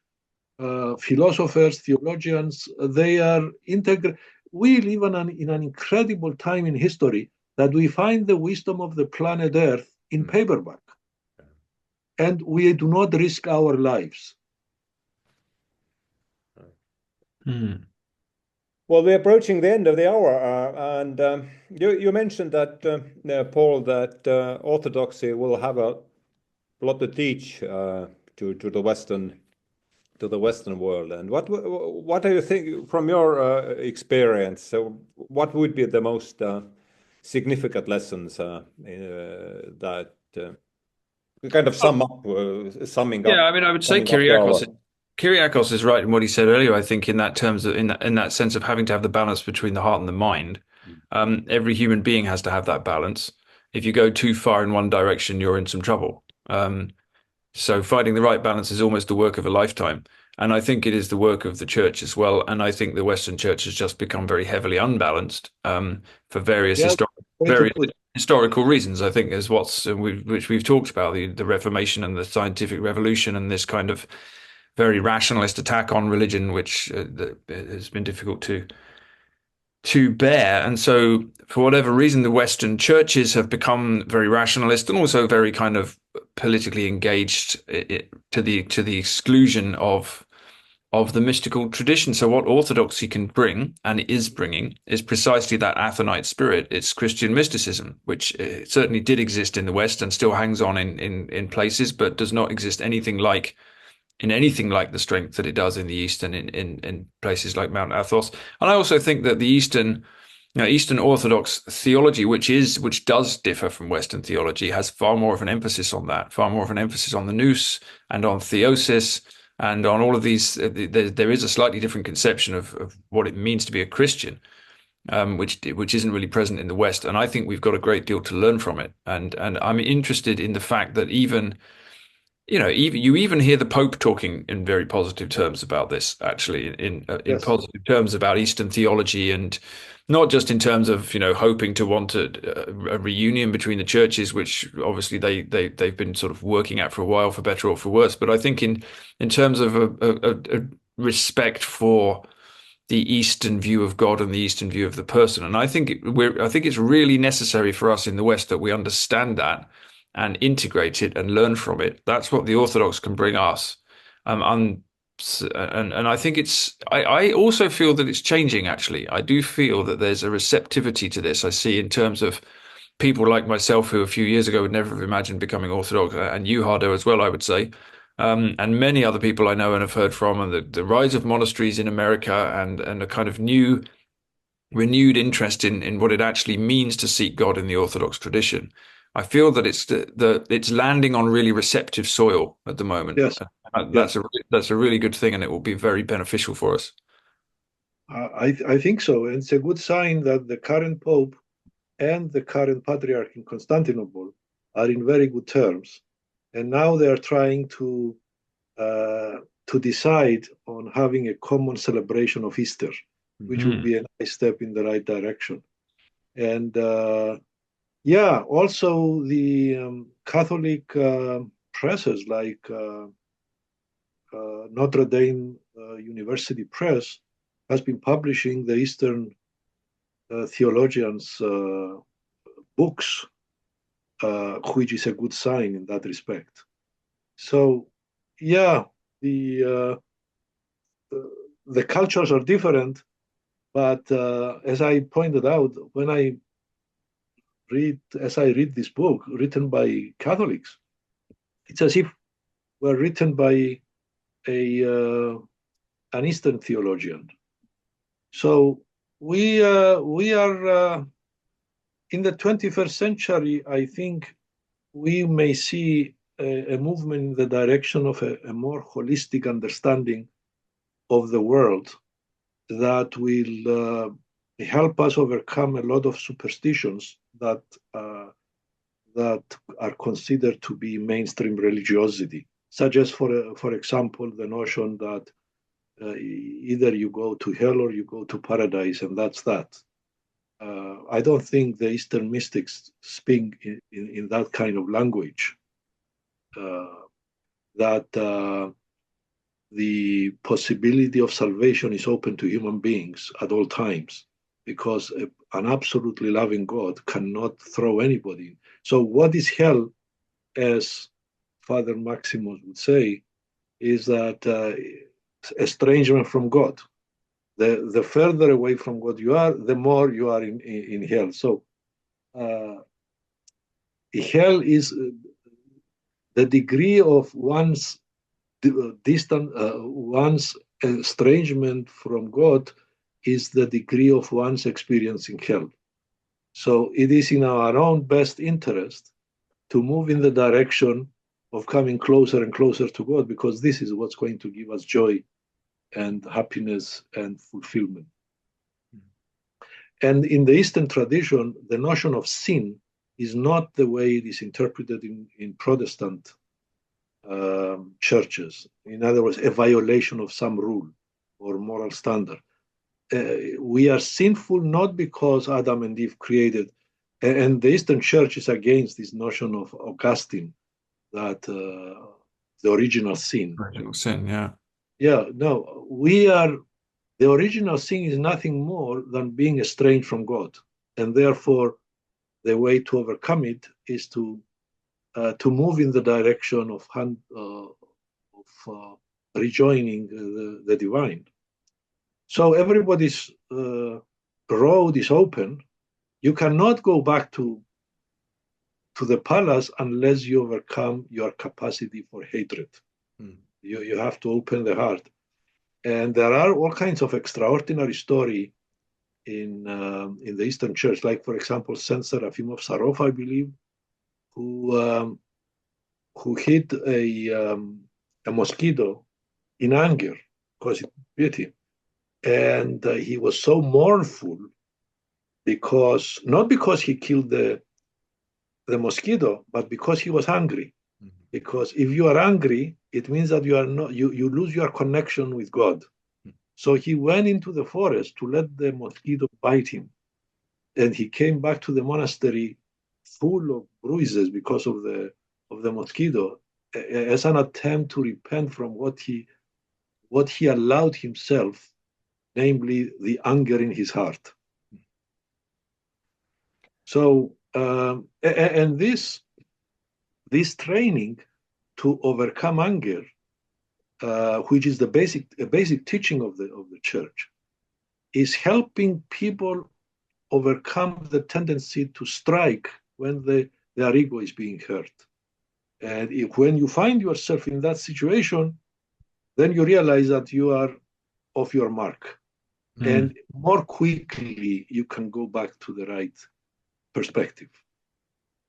philosophers, theologians. They are integral. We live in an incredible time in history that we find the wisdom of the planet Earth in paperback, and we do not risk our lives. Well, we're approaching the end of the hour, and you mentioned that, Paul, that Orthodoxy will have a lot to teach to the Western world. And what do you think from your experience? So, what would be the most significant lessons that kind of summing up? Yeah, I mean, I would say Kyriacos is right in what he said earlier. I think in that terms of in that sense of having to have the balance between the heart and the mind. Every human being has to have that balance. If you go too far in one direction, you're in some trouble. So finding the right balance is almost the work of a lifetime. And I think it is the work of the church as well. And I think the Western church has just become very heavily unbalanced for various historical reasons. I think is which we've talked about, the Reformation and the scientific revolution and this kind of very rationalist attack on religion, which has been difficult to bear. And so for whatever reason, the Western churches have become very rationalist and also very kind of politically engaged to the exclusion of of the mystical tradition. So what Orthodoxy can bring, and is bringing, is precisely that Athonite spirit. It's Christian mysticism, which certainly did exist in the West and still hangs on in places, but does not exist anything like the strength that it does in the East and in places like Mount Athos. And I also think that the Eastern Orthodox theology, which does differ from Western theology, has far more of an emphasis on that, far more of an emphasis on the nous and on theosis and on all of these. There is a slightly different conception of what it means to be a Christian, which isn't really present in the West. And I think we've got a great deal to learn from it. And I'm interested in the fact that even you even hear the Pope talking in very positive terms about this, actually, in Yes. positive terms about Eastern theology, and not just in terms of hoping to want a reunion between the churches, which obviously they've been sort of working at for a while, for better or for worse. But I think in terms of a respect for the Eastern view of God and the Eastern view of the person, and I think it's really necessary for us in the West that we understand that and integrate it and learn from it. That's what the Orthodox can bring us. And I think I also feel that it's changing, actually. I do feel that there's a receptivity to this. I see in terms of people like myself who a few years ago would never have imagined becoming Orthodox, and you, Hardo, as well, I would say. And many other people I know and have heard from, and the rise of monasteries in America and a kind of new renewed interest in what it actually means to seek God in the Orthodox tradition. I feel that it's landing on really receptive soil at the moment. Yes. That's a really good thing, and it will be very beneficial for us. I think so. And it's a good sign that the current Pope and the current Patriarch in Constantinople are in very good terms. And now they are trying to decide on having a common celebration of Easter, which would be a nice step in the right direction. And also the Catholic presses like Notre Dame University Press has been publishing the Eastern theologians' books, which is a good sign in that respect. So, the cultures are different, but as I pointed out, as I read this book written by Catholics, it's as if we're written by an Eastern theologian. So we are in the 21st century. I think we may see a movement in the direction of a more holistic understanding of the world that will help us overcome a lot of superstitions that are considered to be mainstream religiosity, such as, for example, the notion that either you go to hell or you go to paradise, and that's that. I don't think the Eastern mystics speak in that kind of language, that the possibility of salvation is open to human beings at all times, because an absolutely loving God cannot throw anybody in. So what is hell, as Father Maximos would say, is that estrangement from God. The further away from God you are, the more you are in hell. So hell is the degree of one's one's estrangement from God is the degree of one's experience in hell. So it is in our own best interest to move in the direction of coming closer and closer to God, because this is what's going to give us joy and happiness and fulfillment. And in the Eastern tradition, the notion of sin is not the way it is interpreted in Protestant churches. In other words, a violation of some rule or moral standard. We are sinful not because Adam and Eve created, and the Eastern Church is against this notion of Augustine, that the original sin. Original sin, yeah. Yeah, no, the original sin is nothing more than being estranged from God. And therefore, the way to overcome it is to move in the direction of rejoining the divine. So everybody's road is open. You cannot go back to the palace unless you overcome your capacity for hatred. You have to open the heart. And there are all kinds of extraordinary story in the Eastern Church, like, for example, Saint Seraphim of Sarov, I believe, who hit a mosquito in anger because it bit him. And he was so mournful because, not because he killed the mosquito, but because he was hungry. Because if you are angry, it means that you are not, you lose your connection with God. So he went into the forest to let the mosquito bite him. And he came back to the monastery full of bruises because of the mosquito, as an attempt to repent from what he allowed himself, namely the anger in his heart. So, and this training to overcome anger, which is the basic teaching of the church, is helping people overcome the tendency to strike when their ego is being hurt. And when you find yourself in that situation, then you realize that you are off your mark. And more quickly you can go back to the right perspective.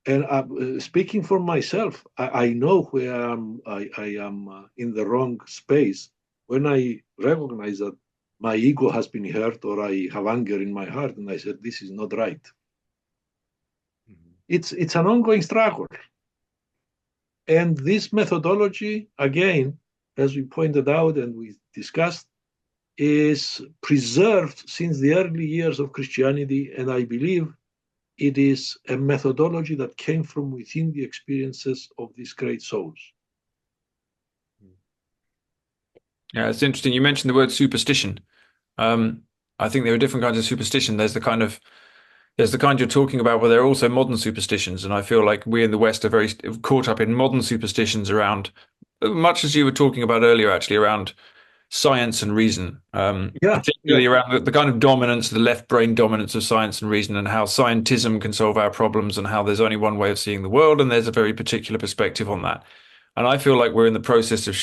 And speaking for myself, I know where I am in the wrong space when I recognize that my ego has been hurt or I have anger in my heart, and I said, this is not right. It's an ongoing struggle. And this methodology, again, as we pointed out and we discussed, is preserved since the early years of Christianity, and I believe it is a methodology that came from within the experiences of these great souls. Yeah, it's interesting. You mentioned the word superstition. I think there are different kinds of superstition. There's the kind you're talking about, where there are also modern superstitions, and I feel like we in the West are very caught up in modern superstitions around, much as you were talking about earlier, actually, around science and reason, particularly around the kind of dominance, the left brain dominance of science and reason, and how scientism can solve our problems, and how there's only one way of seeing the world, and there's a very particular perspective on that. And I feel like we're in the process of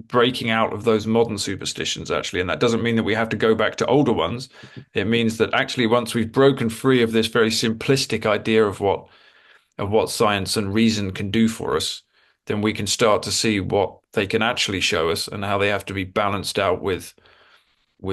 breaking out of those modern superstitions, actually. And that doesn't mean that we have to go back to older ones. It means that actually, once we've broken free of this very simplistic idea of what science and reason can do for us, then we can start to see what they can actually show us, and how they have to be balanced out with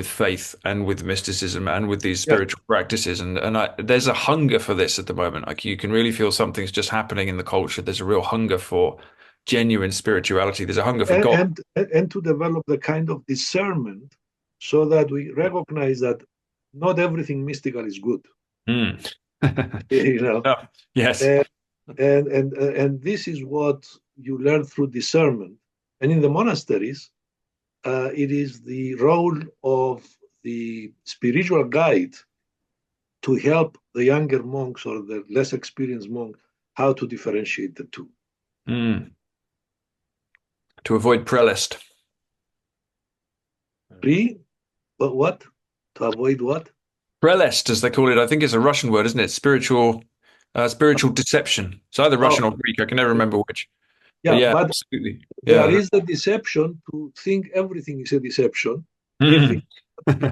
faith and with mysticism and with these spiritual practices. And there's a hunger for this at the moment. Like, you can really feel something's just happening in the culture. There's a real hunger for genuine spirituality. There's a hunger for God. And to develop the kind of discernment so that we recognize that not everything mystical is good. You know? Oh, yes. And this is what you learn through discernment. And in the monasteries, it is the role of the spiritual guide to help the younger monks or the less experienced monk how to differentiate the two. To avoid prelest. But what? To avoid what? Prelest, as they call it. I think it's a Russian word, isn't it? Spiritual deception. It's either Russian or Greek. I can never remember which. Yeah, but absolutely. There is the deception to think everything is a deception. You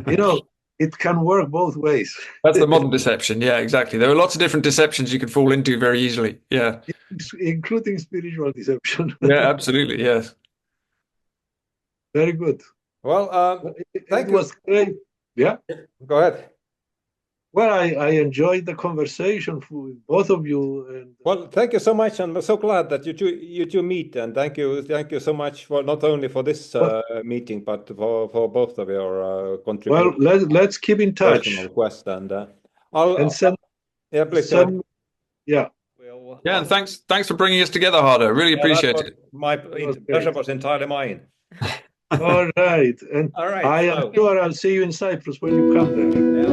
know, it can work both ways. That's the modern deception. Yeah, exactly. There are lots of different deceptions you can fall into very easily. Yeah. Including spiritual deception. Yeah, absolutely. Yes. Very good. Well, it was great. Yeah. Go ahead. Well, I enjoyed the conversation with both of you. And well, thank you so much, and I'm so glad that you two meet. And thank you so much for not only for this meeting, but for both of your contributions. Well, let's keep in touch. Quest and send. Yeah, please. Send, yeah. Yeah, and thanks for bringing us together, Harder. Really appreciate it. My pleasure was entirely mine. All right, and all right. I am sure I'll see you in Cyprus when you come there. Yeah.